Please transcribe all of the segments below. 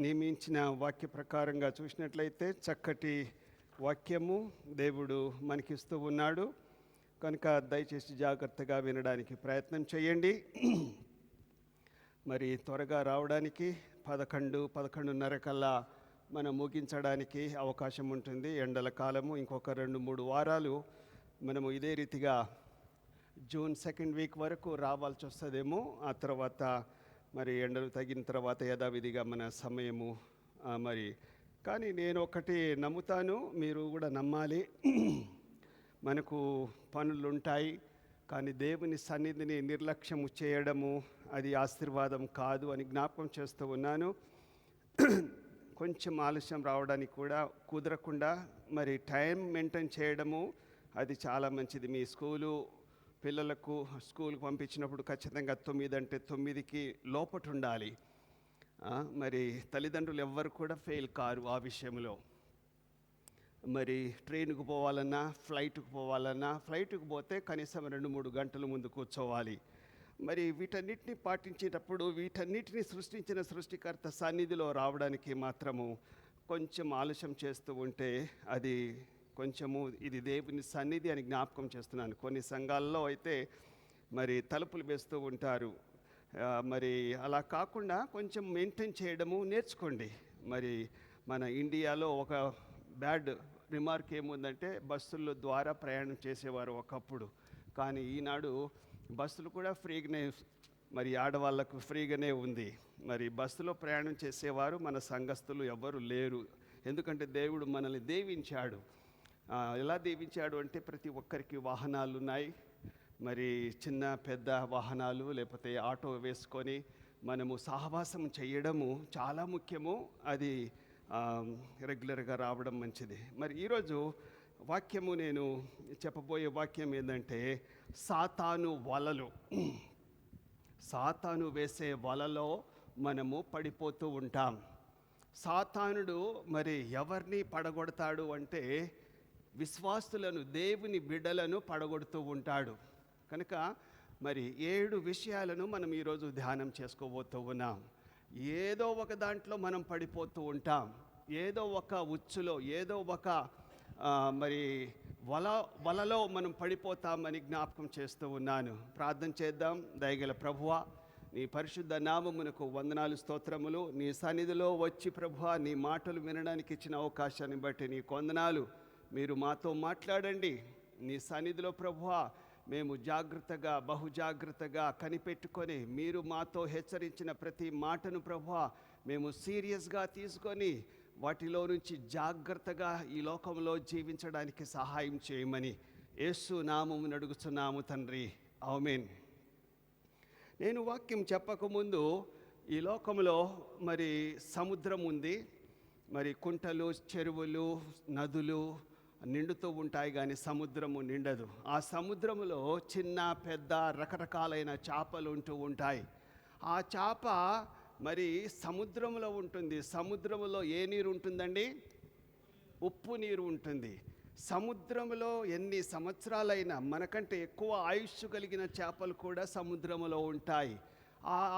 నియమించిన వాక్య ప్రకారంగా చూసినట్లయితే చక్కటి వాక్యము దేవుడు మనకిస్తూ ఉన్నాడు. కనుక దయచేసి జాగ్రత్తగా వినడానికి ప్రయత్నం చేయండి. మరి త్వరగా రావడానికి 11:30 కల్లా మనం ముగించడానికి అవకాశం ఉంటుంది. ఎండల కాలము ఇంకొక 2-3 వారాలు మనము ఇదే రీతిగా జూన్ 2nd వీక్ వరకు రావాల్సి వస్తుందేమో. ఆ తర్వాత మరి ఎండలు తగిన తర్వాత యథావిధిగా మన సమయము కానీ నేను ఒకటి నమ్ముతాను, మీరు కూడా నమ్మాలి. మనకు పనులుంటాయి, కానీ దేవుని సన్నిధిని నిర్లక్ష్యము చేయడము అది ఆశీర్వాదం కాదు అని జ్ఞాపకం చేస్తూ ఉన్నాను. కొంచెం ఆలస్యం రావడానికి కూడా కుదరకుండా మరి టైం మెయింటైన్ చేయడము అది చాలా మంచిది. మీ పిల్లలకు స్కూల్కి పంపించినప్పుడు ఖచ్చితంగా 9 అంటే 9కి లోపట ఉండాలి. మరి తల్లిదండ్రులు ఎవ్వరు కూడా ఫెయిల్ కారు ఆ విషయంలో. మరి ట్రైన్కు పోవాలన్నా ఫ్లైట్కు పోతే కనీసం 2-3 గంటల ముందు కూర్చోవాలి. మరి వీటన్నిటిని పాటించేటప్పుడు వీటన్నిటిని సృష్టించిన సృష్టికర్త సన్నిధిలో రావడానికి మాత్రము కొంచెం ఆలస్యం చేస్తూ ఉంటే అది కొంచెము ఇది దేవుని సన్నిధి అని జ్ఞాపకం చేస్తున్నాను. కొన్ని సంఘాల్లో అయితే మరి తలుపులు వేస్తూ ఉంటారు. మరి అలా కాకుండా కొంచెం మెయింటైన్ చేయడము నేర్చుకోండి. మరి మన ఇండియాలో ఒక బ్యాడ్ రిమార్క్ ఏముందంటే బస్సుల ద్వారా ప్రయాణం చేసేవారు ఒకప్పుడు, కానీ ఈనాడు బస్సులు కూడా ఫ్రీగానే, మరి ఆడవాళ్ళకు ఫ్రీగానే ఉంది. మరి బస్సులో ప్రయాణం చేసేవారు మన సంఘస్థులు ఎవ్వరు లేరు. ఎందుకంటే దేవుడు మనల్ని దీవించాడు. ఎలా దీవించాడు అంటే ప్రతి ఒక్కరికి వాహనాలు ఉన్నాయి. మరి చిన్న పెద్ద వాహనాలు లేకపోతే ఆటో వేసుకొని మనము సహవాసం చేయడము చాలా ముఖ్యము. అది రెగ్యులర్గా రావడం మంచిది. మరి ఈరోజు వాక్యము నేను చెప్పబోయే వాక్యం ఏంటంటే సాతాను వేసే వలలో మనము పడిపోతూ ఉంటాం. సాతానుడు మరి ఎవరిని పడగొడతాడు అంటే విశ్వాసులను, దేవుని బిడ్డలను పడగొడుతూ ఉంటాడు. కనుక మరి 7 విషయాలను మనం ఈరోజు ధ్యానం చేసుకోబోతూ ఉన్నాం. ఏదో ఒక దాంట్లో మనం పడిపోతూ ఉంటాం, ఏదో ఒక ఉచ్చులో, ఏదో ఒక మరి వలలో మనం పడిపోతామని జ్ఞాపకం చేస్తూ ఉన్నాను. ప్రార్థన చేద్దాం. దయగల ప్రభువా, నీ పరిశుద్ధ నామమునకు వందనాలు, స్తోత్రములు. నీ సన్నిధిలో వచ్చి ప్రభువా నీ మాటలు వినడానికి ఇచ్చిన అవకాశాన్ని బట్టి నీకు వందనాలు. మీరు మాతో మాట్లాడండి. నీ సన్నిధిలో ప్రభువా మేము జాగ్రత్తగా, బహుజాగ్రత్తగా కనిపెట్టుకొని మీరు మాతో హెచ్చరించిన ప్రతి మాటను ప్రభువా మేము సీరియస్గా తీసుకొని వాటిలో నుంచి జాగ్రత్తగా ఈ లోకంలో జీవించడానికి సహాయం చేయమని యేసు నామమున అడుగుచున్నాము తండ్రి, ఆమేన్. నేను వాక్యం చెప్పకముందు ఈ లోకంలో మరి సముద్రం ఉంది. మరి కుంటలు, చెరువులు, నదులు నిండుతూ ఉంటాయి, కానీ సముద్రము నిండదు. ఆ సముద్రములో చిన్న పెద్ద రకరకాలైన చేపలు ఉంటూ ఉంటాయి. ఆ చేప మరి సముద్రంలో ఉంటుంది. సముద్రంలో ఏ నీరు ఉంటుందండి? ఉప్పు నీరు ఉంటుంది. సముద్రంలో ఎన్ని సంవత్సరాలైనా మనకంటే ఎక్కువ ఆయుష్ కలిగిన చేపలు కూడా సముద్రంలో ఉంటాయి.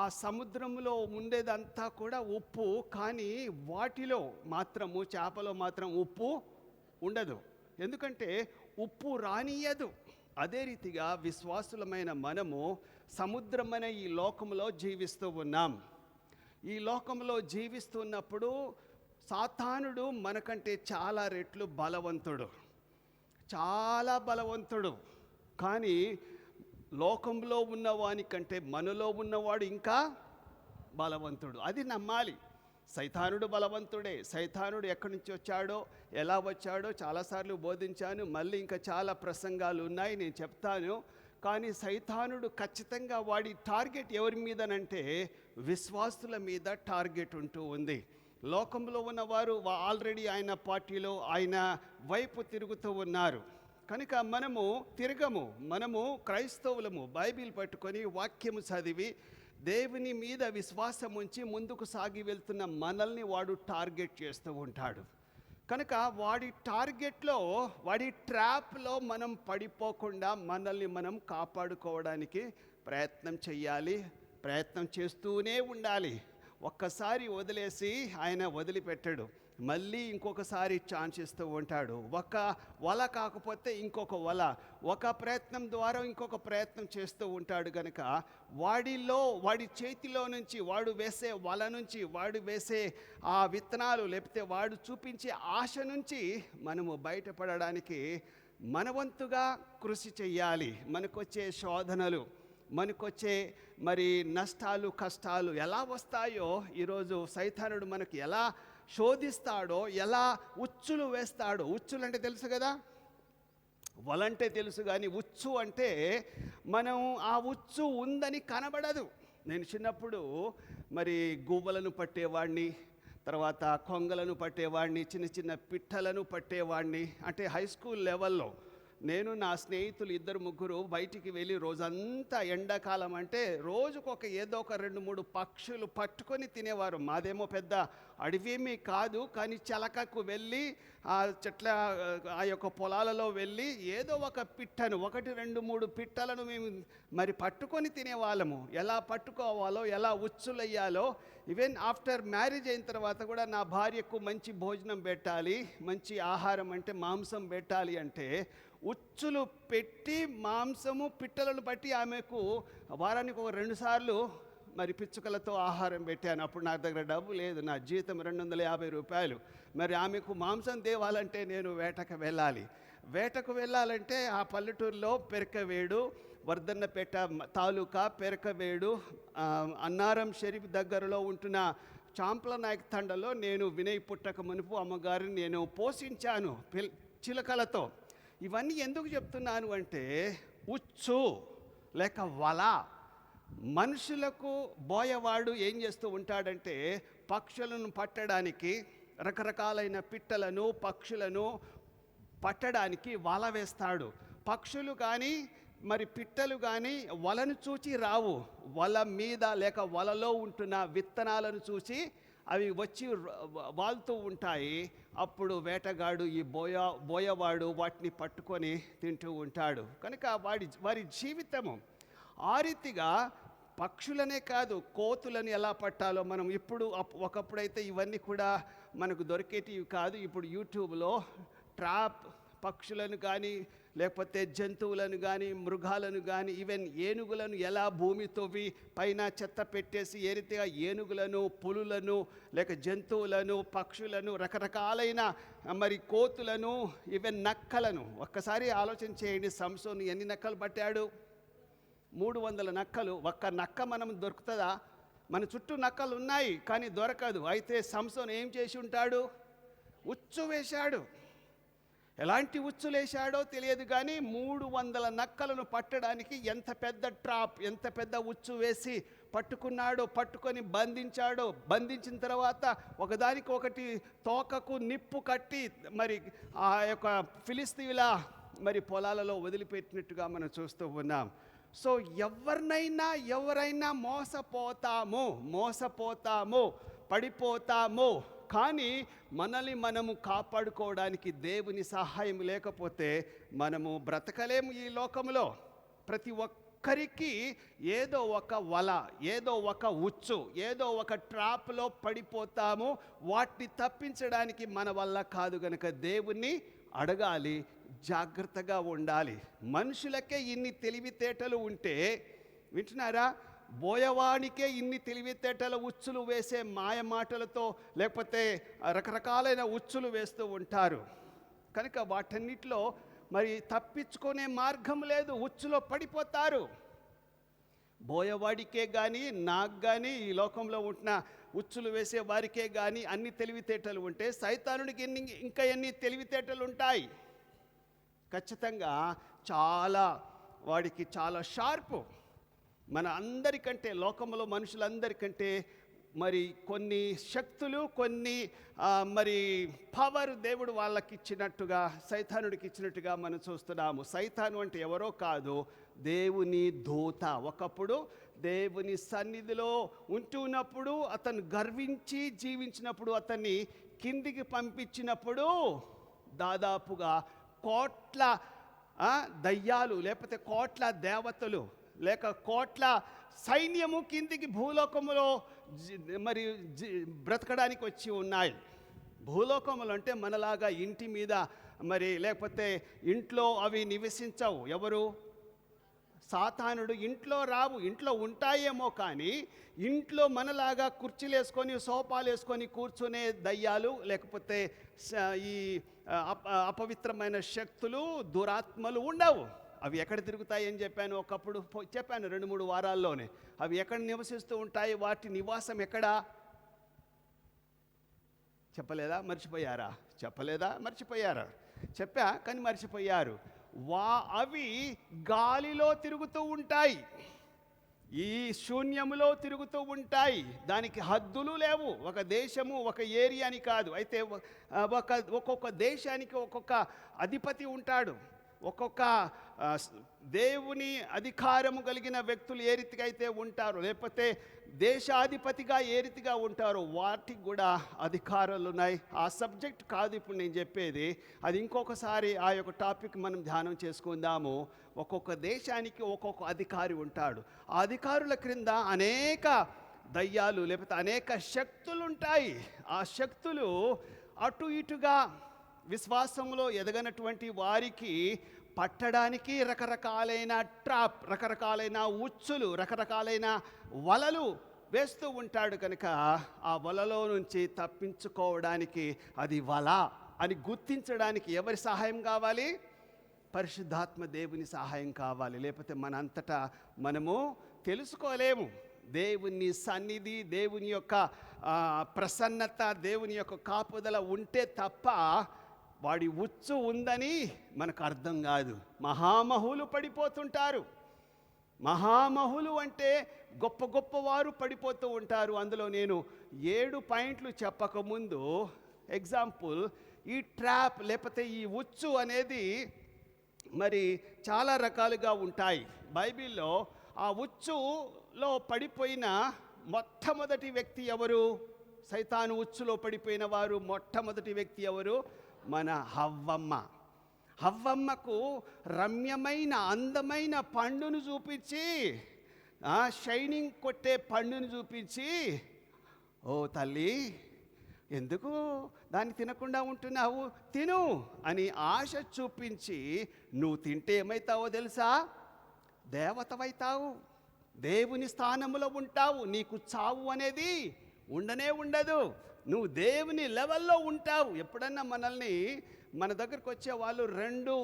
ఆ సముద్రంలో ఉండేదంతా కూడా ఉప్పు, కానీ వాటిలో మాత్రము, చేపలో మాత్రం ఉప్పు ఉండదు. ఎందుకంటే ఉప్పు రానియదు. అదే రీతిగా విశ్వాసులమైన మనము సముద్రమైన ఈ లోకంలో జీవిస్తూ ఉన్నాం. ఈ లోకంలో జీవిస్తున్నప్పుడు సాతానుడు మనకంటే చాలా రెట్లు చాలా బలవంతుడు. కానీ లోకంలో ఉన్నవానికంటే మనలో ఉన్నవాడు ఇంకా బలవంతుడు. అది నమ్మాలి. సైతానుడు బలవంతుడే. సైతానుడు ఎక్కడి నుంచి వచ్చాడో, ఎలా వచ్చాడో చాలాసార్లు బోధించాను. మళ్ళీ ఇంకా చాలా ప్రసంగాలు ఉన్నాయి, నేను చెప్తాను. కానీ సైతానుడు ఖచ్చితంగా వాడి టార్గెట్ ఎవరి మీదనంటే విశ్వాసుల మీద టార్గెట్ ఉంటూ ఉంది. లోకంలో ఉన్నవారు ఆల్రెడీ ఆయన పార్టీలో, ఆయన వైపు తిరుగుతూ ఉన్నారు. కనుక మనము తిరగము. మనము క్రైస్తవులము. బైబిల్ పట్టుకొని వాక్యము చదివి దేవుని మీద విశ్వాసం ఉంచి ముందుకు సాగి వెళ్తున్న మనల్ని వాడు టార్గెట్ చేస్తూ ఉంటాడు. కనుక వాడి టార్గెట్లో, వాడి ట్రాప్లో మనం పడిపోకుండా మనల్ని మనం కాపాడుకోవడానికి ప్రయత్నం చేయాలి. ప్రయత్నం చేస్తూనే ఉండాలి. ఒక్కసారి వదిలేసి ఆయన వదిలిపెట్టాడు. మళ్ళీ ఇంకొకసారి ఛాన్స్ ఇస్తూ ఉంటాడు. ఒక వల కాకపోతే ఇంకొక వల, ఒక ప్రయత్నం ద్వారా ఇంకొక ప్రయత్నం చేస్తూ ఉంటాడు. కనుక వాడి చేతిలో నుంచి, వాడు వేసే వల నుంచి, వాడు వేసే ఆ విత్తనాలు, లేకపోతే వాడు చూపించే ఆశ నుంచి మనము బయటపడడానికి మనవంతుగా కృషి చెయ్యాలి. మనకొచ్చే శోధనలు, మనకొచ్చే నష్టాలు, కష్టాలు ఎలా వస్తాయో, ఈరోజు సైతానుడు మనకు ఎలా శోధిస్తాడో, ఎలా ఉచ్చులు వేస్తాడో. ఉచ్చులు అంటే తెలుసు కదా, వలంటే తెలుసు, కానీ ఉచ్చు అంటే మనం ఆ ఉచ్చు ఉందని కనబడదు. నేను చిన్నప్పుడు గువ్వలను పట్టేవాడిని, తర్వాత కొంగలను పట్టేవాడిని, చిన్న చిన్న పిట్టలను పట్టేవాడిని. అంటే హై స్కూల్ లెవెల్లో నేను, నా స్నేహితులు 2-3 బయటికి వెళ్ళి రోజంతా, ఎండాకాలం అంటే రోజుకొక ఏదో ఒక 2-3 పక్షులు పట్టుకొని తినేవారు. మాదేమో పెద్ద అడవేమీ కాదు, కానీ చలకకు వెళ్ళి ఆ చెట్ల, ఆ యొక్క పొలాలలో వెళ్ళి ఏదో ఒక పిట్టను, 1-2-3 పిట్టలను మేము పట్టుకొని తినేవాళ్ళము. ఎలా పట్టుకోవాలో, ఎలా ఉచ్చులయ్యాలో. ఈవెన్ ఆఫ్టర్ మ్యారేజ్ అయిన తర్వాత కూడా నా భార్యకు మంచి భోజనం పెట్టాలి, మంచి ఆహారం అంటే మాంసం పెట్టాలి అంటే ఉచ్చులు పెట్టి మాంసము, పిట్టలను బట్టి ఆమెకు వారానికి ఒక 2 సార్లు పిచ్చుకలతో ఆహారం పెట్టాను. అప్పుడు నా దగ్గర డబ్బు లేదు, నా జీతం 250 రూపాయలు. ఆమెకు మాంసం తేవాలంటే నేను వేటకు వెళ్ళాలి. వేటకు వెళ్ళాలంటే ఆ పల్లెటూరులో పెరకవేడు, వర్ధన్నపేట తాలూకా పెరకవేడు, అన్నారం షరీఫ్ దగ్గరలో ఉంటున్న చాంప్ల నాయక్ తండలో నేను వినయ్ పుట్టక మునుపు అమ్మగారిని నేను పోషించాను చిలకలతో. ఇవన్నీ ఎందుకు చెప్తున్నాను అంటే, ఉచ్చు లేక వల. మనుషులకు బోయవాడు ఏం చేస్తూ ఉంటాడంటే, పక్షులను పట్టడానికి, రకరకాలైన పిట్టలను, పక్షులను పట్టడానికి వల వేస్తాడు. పక్షులు కానీ పిట్టలు కానీ వలను చూచి రావు, వల మీద లేక వలలో ఉంటున్న విత్తనాలను చూసి అవి వచ్చి వాళ్తూ ఉంటాయి. అప్పుడు వేటగాడు, ఈ బోయవాడు వాటిని పట్టుకొని తింటూ ఉంటాడు. కనుక వారి జీవితము ఆ రీతిగా. పక్షులనే కాదు, కోతులను ఎలా పట్టాలో మనం ఇప్పుడు, ఒకప్పుడైతే ఇవన్నీ కూడా మనకు దొరికేటివి కాదు. ఇప్పుడు యూట్యూబ్లో ట్రాప్, పక్షులను కానీ, లేకపోతే జంతువులను కానీ, మృగాలను కానీ, ఈవెన్ ఏనుగులను ఎలా భూమి తవ్వి పైన చెత్త పెట్టేసి ఏ రీతిగా ఏనుగులను, పులులను, లేక జంతువులను, పక్షులను, రకరకాలైన కోతులను, ఈవెన్ నక్కలను. ఒక్కసారి ఆలోచన చేయండి, సంసోను ఎన్ని నక్కలు పట్టాడు? 300 నక్కలు. ఒక్క నక్క మనం దొరుకుతుందా? మన చుట్టూ నక్కలు ఉన్నాయి కానీ దొరకదు. అయితే సంసోను ఏం చేసి ఉంటాడు? ఉచ్చు వేశాడు. ఎలాంటి ఉచ్చులేశాడో తెలియదు, కానీ 300 నక్కలను పట్టడానికి ఎంత పెద్ద ట్రాప్, ఎంత పెద్ద ఉచ్చు వేసి పట్టుకున్నాడో. పట్టుకొని బంధించాడో. బంధించిన తర్వాత ఒకదానికి ఒకటి తోకకు నిప్పు కట్టి ఆ యొక్క ఫిలిస్తీయుల పొలాలలో వదిలిపెట్టినట్టుగా మనం చూస్తూ ఉన్నాం. సో ఎవరైనా మోసపోతాము, పడిపోతాము. కానీ మనల్ని మనము కాపాడుకోవడానికి దేవుని సహాయం లేకపోతే మనము బ్రతకలేము ఈ లోకంలో. ప్రతి ఒక్కరికి ఏదో ఒక వల, ఏదో ఒక ఉచ్చు, ఏదో ఒక ట్రాప్లో పడిపోతాము. వాటిని తప్పించడానికి మన వల్ల కాదు గనుక దేవుణ్ణి అడగాలి, జాగ్రత్తగా ఉండాలి. మనుషులకే ఇన్ని తెలివితేటలు ఉంటే, వింటున్నారా, బోయవానికే ఇన్ని తెలివితేటల ఉచ్చులు వేసే మాయ మాటలతో, లేకపోతే రకరకాలైన ఉచ్చులు వేస్తూ ఉంటారు. కనుక వాటన్నిటిలో తప్పించుకునే మార్గం లేదు, ఉచ్చులో పడిపోతారు. బోయవాడికే కానీ, నాకు కానీ, ఈ లోకంలో ఉంటున్న ఉచ్చులు వేసే వారికే కానీ అన్ని తెలివితేటలు ఉంటే, సైతానుడికి ఇంకా ఎన్ని తెలివితేటలు ఉంటాయి? ఖచ్చితంగా వాడికి చాలా షార్పు. మన అందరికంటే, లోకంలో మనుషులందరికంటే కొన్ని శక్తులు, కొన్ని పవర్ దేవుడు వాళ్ళకి ఇచ్చినట్టుగా, సైతానుడికి ఇచ్చినట్టుగా మనం చూస్తున్నాము. సైతాను అంటే ఎవరో కాదు, దేవుని దూత. ఒకప్పుడు దేవుని సన్నిధిలో ఉంటున్నప్పుడు, అతను గర్వించి జీవించినప్పుడు, అతన్ని కిందికి పంపించినప్పుడు దాదాపుగా కోట్ల దయ్యాలు, లేకపోతే కోట్ల దేవతలు, లేక కోట్ల సైన్యము కిందికి భూలోకములో మరి బ్రతకడానికి వచ్చి ఉన్నాయి. భూలోకములు అంటే మనలాగా ఇంటి మీద మరి లేకపోతే ఇంట్లో అవి నివసించవు. ఎవరు? సాతానుడు ఇంట్లో రావు, ఇంట్లో ఉంటాయేమో కానీ ఇంట్లో మనలాగా కుర్చీలు వేసుకొని సోఫాలు వేసుకొని కూర్చునే దయ్యాలు లేకపోతే ఈ అపవిత్రమైన శక్తులు దురాత్మలు ఉండవు. అవి ఎక్కడ తిరుగుతాయని చెప్పాను ఒకప్పుడు, చెప్పాను 2-3 వారాల్లోనే. అవి ఎక్కడ నివసిస్తూ ఉంటాయి? వాటి నివాసం ఎక్కడా? చెప్పలేదా? మర్చిపోయారా? చెప్పలేదా? మర్చిపోయారా? చెప్పా కానీ మర్చిపోయారు. అవి గాలిలో తిరుగుతూ ఉంటాయి, ఈ శూన్యములో తిరుగుతూ ఉంటాయి. దానికి హద్దులు లేవు. ఒక దేశము ఒక ఏరియా అని కాదు. అయితే ఒక్కొక్క దేశానికి ఒక్కొక్క అధిపతి ఉంటాడు. ఒక్కొక్క దేవుని అధికారము కలిగిన వ్యక్తులు ఏ రీతిగా అయితే ఉంటారో, లేకపోతే దేశాధిపతిగా ఏ రీతిగా ఉంటారో వాటికి కూడా అధికారాలు ఉన్నాయి. ఆ సబ్జెక్ట్ కాదు ఇప్పుడు నేను చెప్పేది. అది ఇంకొకసారి ఆ యొక్క టాపిక్ మనం ధ్యానం చేసుకుందాము. ఒక్కొక్క దేశానికి ఒక్కొక్క అధికారి ఉంటాడు. ఆ అధికారుల క్రింద అనేక దయ్యాలు లేకపోతే అనేక శక్తులు ఉంటాయి. ఆ శక్తులు అటు ఇటుగా విశ్వాసంలో ఎదగనటువంటి వారికి పట్టడానికి రకరకాలైన ట్రాప్, రకరకాలైన ఉచ్చులు, రకరకాలైన వలలు వేస్తూ ఉంటాడు. కనుక ఆ వలలో నుంచి తప్పించుకోవడానికి అది వల అని గుర్తించడానికి ఎవరి సహాయం కావాలి? పరిశుద్ధాత్మ దేవుని సహాయం కావాలి. లేకపోతే మనంతటా మనము తెలుసుకోలేము. దేవుని సన్నిధి, దేవుని యొక్క ప్రసన్నత, దేవుని యొక్క కాపుదల ఉంటే తప్ప వాడి ఉచ్చు ఉందని మనకు అర్థం కాదు. మహామహులు పడిపోతుంటారు. మహామహులు అంటే గొప్ప గొప్పవారు పడిపోతూ ఉంటారు. అందులో నేను 7 పాయింట్లు చెప్పకముందు ఎగ్జాంపుల్, ఈ ట్రాప్ లేకపోతే ఈ ఉచ్చు అనేది మరి చాలా రకాలుగా ఉంటాయి. బైబిల్లో ఆ ఉచ్చులో పడిపోయిన మొట్టమొదటి వ్యక్తి ఎవరు? సైతాను ఉచ్చులో పడిపోయిన వారు మొట్టమొదటి వ్యక్తి ఎవరు? మన హవ్వమ్మ. హవ్వమ్మకు రమ్యమైన అందమైన పండును చూపించి, షైనింగ్ కొట్టే పండును చూపించి, ఓ తల్లి ఎందుకు దాన్ని తినకుండా ఉంటున్నావు, తిను అని ఆశ చూపించి, నువ్వు తింటే ఏమవుతావో తెలుసా? దేవతవైతావు, దేవుని స్థానంలో ఉంటావు. నీకు చావు అనేది ఉండనే ఉండదు. నువ్వు దేవుని లెవెల్లో ఉంటావు. ఎప్పుడన్నా మనల్ని మన దగ్గరకు వచ్చే వాళ్ళు 2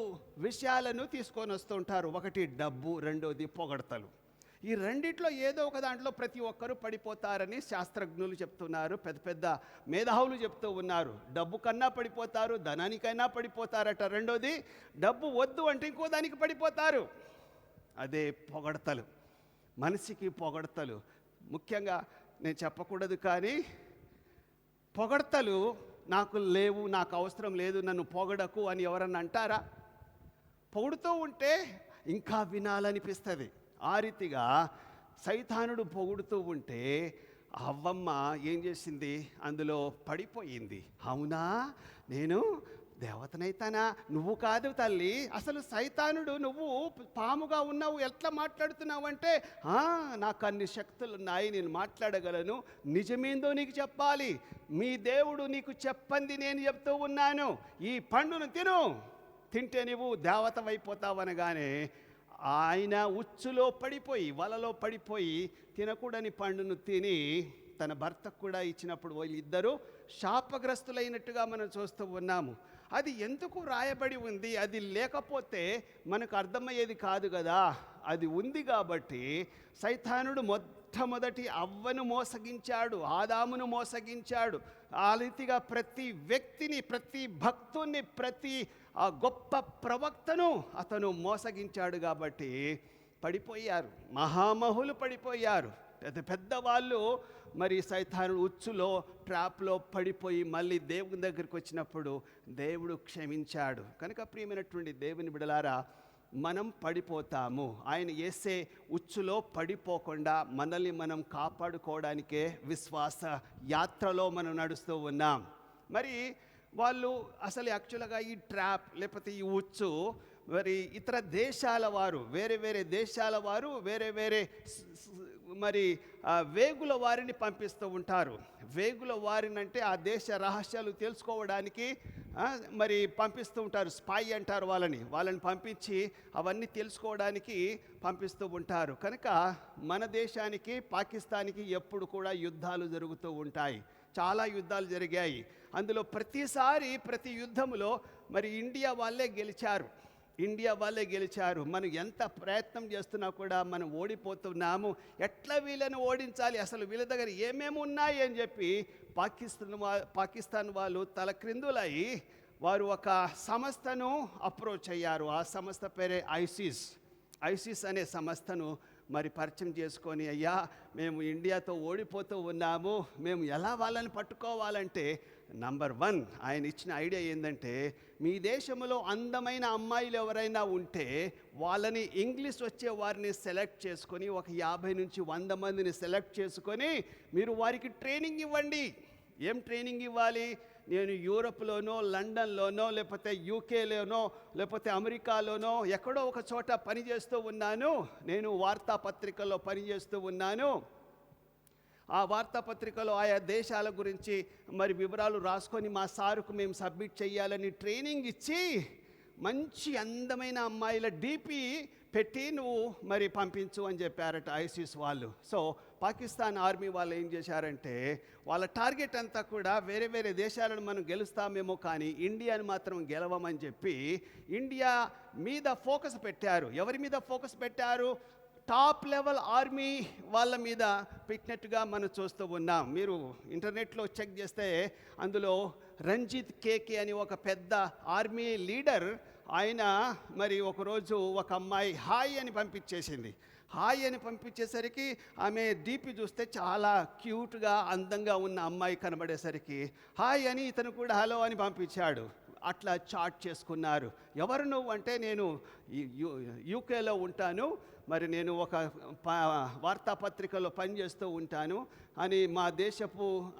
విషయాలను తీసుకొని వస్తుంటారు. ఒకటి డబ్బు, రెండోది పొగడతలు. ఈ రెండిట్లో ఏదో ఒక దాంట్లో ప్రతి ఒక్కరూ పడిపోతారని శాస్త్రజ్ఞులు చెప్తున్నారు, పెద్ద పెద్ద మేధావులు చెప్తూ ఉన్నారు. డబ్బు కన్నా పడిపోతారు, ధనానికైనా పడిపోతారట. రెండోది డబ్బు వద్దు అంటే ఇంకో దానికి పడిపోతారు. అదే పొగడతలు. మనిషికి పొగడతలు ముఖ్యంగా నేను చెప్పకూడదు కానీ పొగడతలు నాకు లేవు, నాకు అవసరం లేదు, నన్ను పొగడకు అని ఎవరన్నా అంటారా? పొగుడుతూ ఉంటే ఇంకా వినాలనిపిస్తుంది. ఆ రీతిగా సైతానుడు పొగుడుతూ ఉంటే అవ్వమ్మ ఏం చేసింది? అందులో పడిపోయింది. అవునా, నేను దేవతనైతానా? నువ్వు కాదు తల్లి, అసలు సైతానుడు, నువ్వు పాముగా ఉన్నావు, ఎట్లా మాట్లాడుతున్నావు అంటే, నాకు అన్ని శక్తులు ఉన్నాయి, నేను మాట్లాడగలను, నిజమేందో నీకు చెప్పాలి, మీ దేవుడు నీకు చెప్పంది నేను చెప్తూ ఉన్నాను, ఈ పండును తిను, తింటే నువ్వు దేవతవైపోతావనగానే ఆయన ఉచ్చులో పడిపోయి, వలలో పడిపోయి తినకూడని పండును తిని తన భర్తకు కూడా ఇచ్చినప్పుడు వీళ్ళిద్దరూ శాపగ్రస్తులైనట్టుగా మనం చూస్తూ ఉన్నాము. అది ఎందుకు రాయబడి ఉంది? అది లేకపోతే మనకు అర్థమయ్యేది కాదు కదా. అది ఉంది కాబట్టి సైతానుడు మొట్టమొదటి అవ్వను మోసగించాడు, ఆదామును మోసగించాడు. ఆ రీతిగా ప్రతి వ్యక్తిని, ప్రతి భక్తుని, ప్రతి గొప్ప ప్రవక్తను అతను మోసగించాడు. కాబట్టి పడిపోయారు, మహామహులు పడిపోయారు. పెద్ద పెద్దవాళ్ళు మరి సైతాను ఉచ్చులో, ట్రాప్లో పడిపోయి మళ్ళీ దేవుని దగ్గరికి వచ్చినప్పుడు దేవుడు క్షమించాడు. కనుక ప్రియమైనటువంటి దేవుని బిడ్డలారా, మనం పడిపోతాము. ఆయన యేసే ఉచ్చులో పడిపోకుండా మనల్ని మనం కాపాడుకోవడానికే విశ్వాస యాత్రలో మనం నడుస్తూ ఉన్నాం. మరి వాళ్ళు అసలు యాక్చువల్గా ఈ ట్రాప్ లేకపోతే ఈ ఉచ్చు మరి ఇతర దేశాల వారు, వేరే వేరే దేశాల వారు వేరే వేరే మరి వేగుల వారిని పంపిస్తూ ఉంటారు. వేగుల వారిని అంటే ఆ దేశ రహస్యాలు తెలుసుకోవడానికి మరి పంపిస్తూ ఉంటారు. స్పై అంటారు వాళ్ళని పంపించి అవన్నీ తెలుసుకోవడానికి పంపిస్తూ ఉంటారు. కనుక మన దేశానికి పాకిస్తాన్కి ఎప్పుడు కూడా యుద్ధాలు జరుగుతూ ఉంటాయి. చాలా యుద్ధాలు జరిగాయి. అందులో ప్రతి యుద్ధంలో మరి ఇండియా వాళ్ళే గెలిచారు. మనం ఎంత ప్రయత్నం చేస్తున్నా కూడా మనం ఓడిపోతున్నాము. ఎట్లా వీళ్ళని ఓడించాలి, అసలు వీళ్ళ దగ్గర ఏమేమి ఉన్నాయి అని చెప్పి పాకిస్తాన్ వాళ్ళు తలక్రిందులై వారు ఒక సంస్థను అప్రోచ్ అయ్యారు. ఆ సంస్థ పేరే ఐసిస్ అనే సంస్థను మరి పరిచయం చేసుకొని, అయ్యా మేము ఇండియాతో ఓడిపోతూ ఉన్నాము, మేము ఎలా వాళ్ళని పట్టుకోవాలంటే నంబర్ 1 ఆయన ఇచ్చిన ఐడియా ఏంటంటే, మీ దేశంలో అందమైన అమ్మాయిలు ఎవరైనా ఉంటే వాళ్ళని ఇంగ్లీష్ వచ్చే వారిని సెలెక్ట్ చేసుకొని ఒక 50 నుంచి 100 మందిని సెలెక్ట్ చేసుకొని మీరు వారికి ట్రైనింగ్ ఇవ్వండి. ఏం ట్రైనింగ్ ఇవ్వాలి? నేను యూరోప్లోనో లండన్లోనో లేకపోతే యూకేలోనో లేకపోతే అమెరికాలోనో ఎక్కడో ఒక చోట పనిచేస్తూ ఉన్నాను, నేను వార్తాపత్రికల్లో పనిచేస్తూ ఉన్నాను. ఆ వార్తాపత్రికలో ఆయా దేశాల గురించి మరి వివరాలు రాసుకొని మా సారుకు మేము సబ్మిట్ చేయాలని ట్రైనింగ్ ఇచ్చి మంచి అందమైన అమ్మాయిల డీపీ పెట్టి నువ్వు మరి పంపించు అని చెప్పారట ఐసిస్ వాళ్ళు. సో పాకిస్తాన్ ఆర్మీ వాళ్ళు ఏం చేశారంటే, వాళ్ళ టార్గెట్ అంతా కూడా వేరే దేశాలను మనం గెలుస్తామేమో కానీ ఇండియాని మాత్రం గెలవమని చెప్పి ఇండియా మీద ఫోకస్ పెట్టారు. ఎవరి మీద ఫోకస్ పెట్టారు? టాప్ లెవెల్ ఆర్మీ వాళ్ళ మీద పెట్టినట్టుగా మనం చూస్తూ ఉన్నాం. మీరు ఇంటర్నెట్లో చెక్ చేస్తే అందులో రంజిత్ కేకే అని ఒక పెద్ద ఆర్మీ లీడర్, ఆయన మరి ఒకరోజు ఒక అమ్మాయి హాయ్ అని పంపించేసరికి ఆమె డీపీ చూస్తే చాలా క్యూట్గా అందంగా ఉన్న అమ్మాయి కనబడేసరికి హాయ్ అని ఇతను కూడా హలో అని పంపించాడు. అట్లా చాట్ చేసుకున్నారు. ఎవరు నువ్వు అంటే, నేను యూకేలో ఉంటాను, మరి నేను ఒక వార్తాపత్రికలో పనిచేస్తూ ఉంటాను అని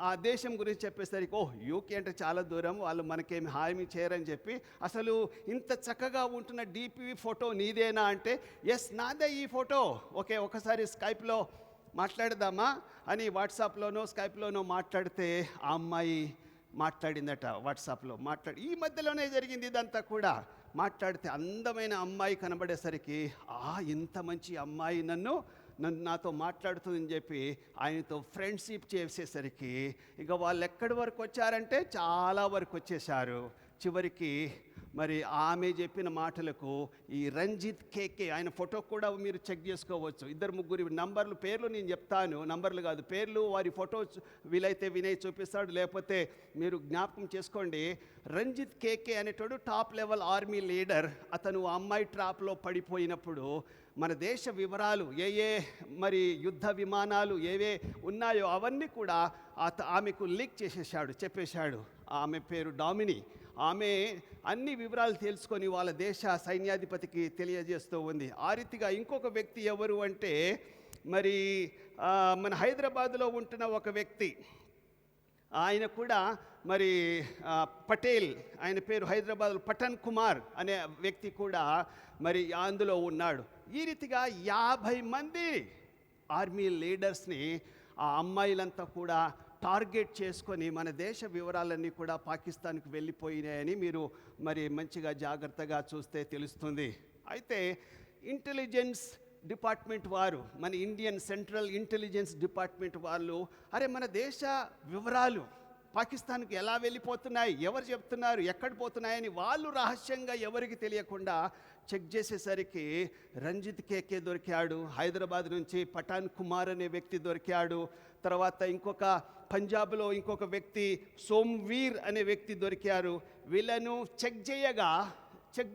ఆ దేశం గురించి చెప్పేసరికి, యూకే అంటే చాలా దూరం, వాళ్ళు మనకేమి హామీ చేయరని చెప్పి, అసలు ఇంత చక్కగా ఉంటున్న డీపీ ఫోటో నీదేనా అంటే, ఎస్ నాదే ఈ ఫోటో, ఓకే ఒకసారి స్కైప్లో మాట్లాడదామా అని వాట్సాప్లోనో స్కైప్లోనో మాట్లాడితే ఆ అమ్మాయి మాట్లాడిందట. వాట్సాప్లో ఈ మధ్యలోనే జరిగింది ఇదంతా కూడా. మాట్లాడితే అందమైన అమ్మాయి కనబడేసరికి, ఇంత మంచి అమ్మాయి నాతో మాట్లాడుతుందని చెప్పి ఆయనతో ఫ్రెండ్షిప్ చేసేసరికి ఇక వాళ్ళు ఎక్కడి వరకు వచ్చారంటే చాలా వరకు వచ్చేసారు. చివరికి మరి ఆమె చెప్పిన మాటలకు ఈ రంజిత్ కేకే, ఆయన ఫోటో కూడా మీరు చెక్ చేసుకోవచ్చు. 2-3 పేర్లు నేను చెప్తాను, నంబర్లు కాదు పేర్లు, వారి ఫోటో వీలైతే వినయ్ చూపిస్తాడు, లేకపోతే మీరు జ్ఞాపకం చేసుకోండి. రంజిత్ కేకే అనేటోడు టాప్ లెవెల్ ఆర్మీ లీడర్. అతను అమ్మాయి ట్రాప్లో పడిపోయినప్పుడు మన దేశ వివరాలు మరి యుద్ధ విమానాలు ఏవే ఉన్నాయో అవన్నీ కూడా ఆమెకు లీక్ చెప్పేశాడు. ఆమె పేరు డామిని. ఆమె అన్ని వివరాలు తెలుసుకొని వాళ్ళ దేశ సైన్యాధిపతికి తెలియజేస్తూ ఉంది. ఆ రీతిగా ఇంకొక వ్యక్తి ఎవరు అంటే, మరి మన హైదరాబాద్లో ఉంటున్న ఒక వ్యక్తి, ఆయన కూడా మరి పటేల్, ఆయన పేరు హైదరాబాద్లో పఠన్ కుమార్ అనే వ్యక్తి కూడా మరి అందులో ఉన్నాడు. ఈ రీతిగా 50 మంది ఆర్మీ లీడర్స్ని ఆ అమ్మాయిలంతా కూడా టార్గెట్ చేసుకొని మన దేశ వివరాలన్నీ కూడా పాకిస్తాన్కి వెళ్ళిపోయినాయని మీరు మరి మంచిగా జాగ్రత్తగా చూస్తే తెలుస్తుంది. అయితే ఇంటెలిజెన్స్ డిపార్ట్మెంట్ వారు, మన ఇండియన్ సెంట్రల్ ఇంటెలిజెన్స్ డిపార్ట్మెంట్ వాళ్ళు, మన దేశ వివరాలు పాకిస్తాన్కి ఎలా వెళ్ళిపోతున్నాయి, ఎవరు చెప్తున్నారు, ఎక్కడ పోతున్నాయని వాళ్ళు రహస్యంగా ఎవరికి తెలియకుండా చెక్ చేసేసరికి రంజిత్ కేకే దొరికాడు. హైదరాబాద్ నుంచి పఠాన్ కుమార్ అనే వ్యక్తి దొరికాడు. తర్వాత ఇంకొక పంజాబ్లో ఇంకొక వ్యక్తి సోమ్వీర్ అనే వ్యక్తి దొరికారు. వీళ్ళను చెక్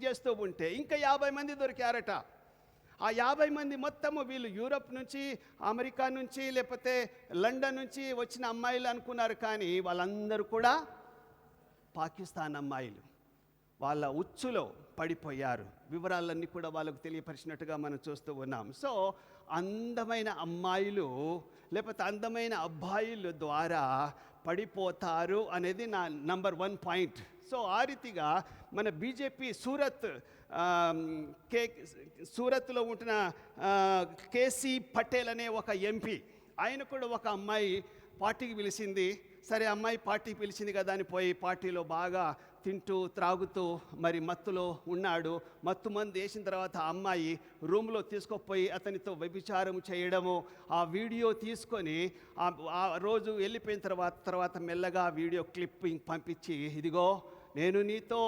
చేస్తూ ఉంటే ఇంకా 50 మంది దొరికారట. ఆ 50 మంది మొత్తము వీళ్ళు యూరప్ నుంచి, అమెరికా నుంచి, లేకపోతే లండన్ నుంచి వచ్చిన అమ్మాయిలు అనుకున్నారు. కానీ వాళ్ళందరూ కూడా పాకిస్తాన్ అమ్మాయిలు. వాళ్ళ ఉచ్చులో పడిపోయారు. వివరాలన్నీ కూడా వాళ్ళకు తెలియపరిచినట్టుగా మనం చూస్తూ ఉన్నాం. సో అందమైన అమ్మాయిలు లేకపోతే అందమైన అబ్బాయిల ద్వారా పడిపోతారు అనేది నా నంబర్ 1 పాయింట్. సో ఆ రీతిగా మన బీజేపీ సూరత్లో ఉంటున్న కేసీ పటేల్ అనే ఒక ఎంపీ, ఆయన కూడా ఒక అమ్మాయి పార్టీకి పిలిచింది. సరే, అమ్మాయి పార్టీకి పిలిచింది కదా అని పోయి పార్టీలో బాగా తింటూ త్రాగుతూ మరి మత్తులో ఉన్నాడు. మత్తు మందు వేసిన తర్వాత ఆ అమ్మాయి రూమ్లో తీసుకుపోయి అతనితో వ్యభిచారం చేయడము, ఆ వీడియో తీసుకొని ఆ రోజు వెళ్ళిపోయిన తర్వాత మెల్లగా వీడియో క్లిప్పింగ్ పంపించి, ఇదిగో నేను నీతో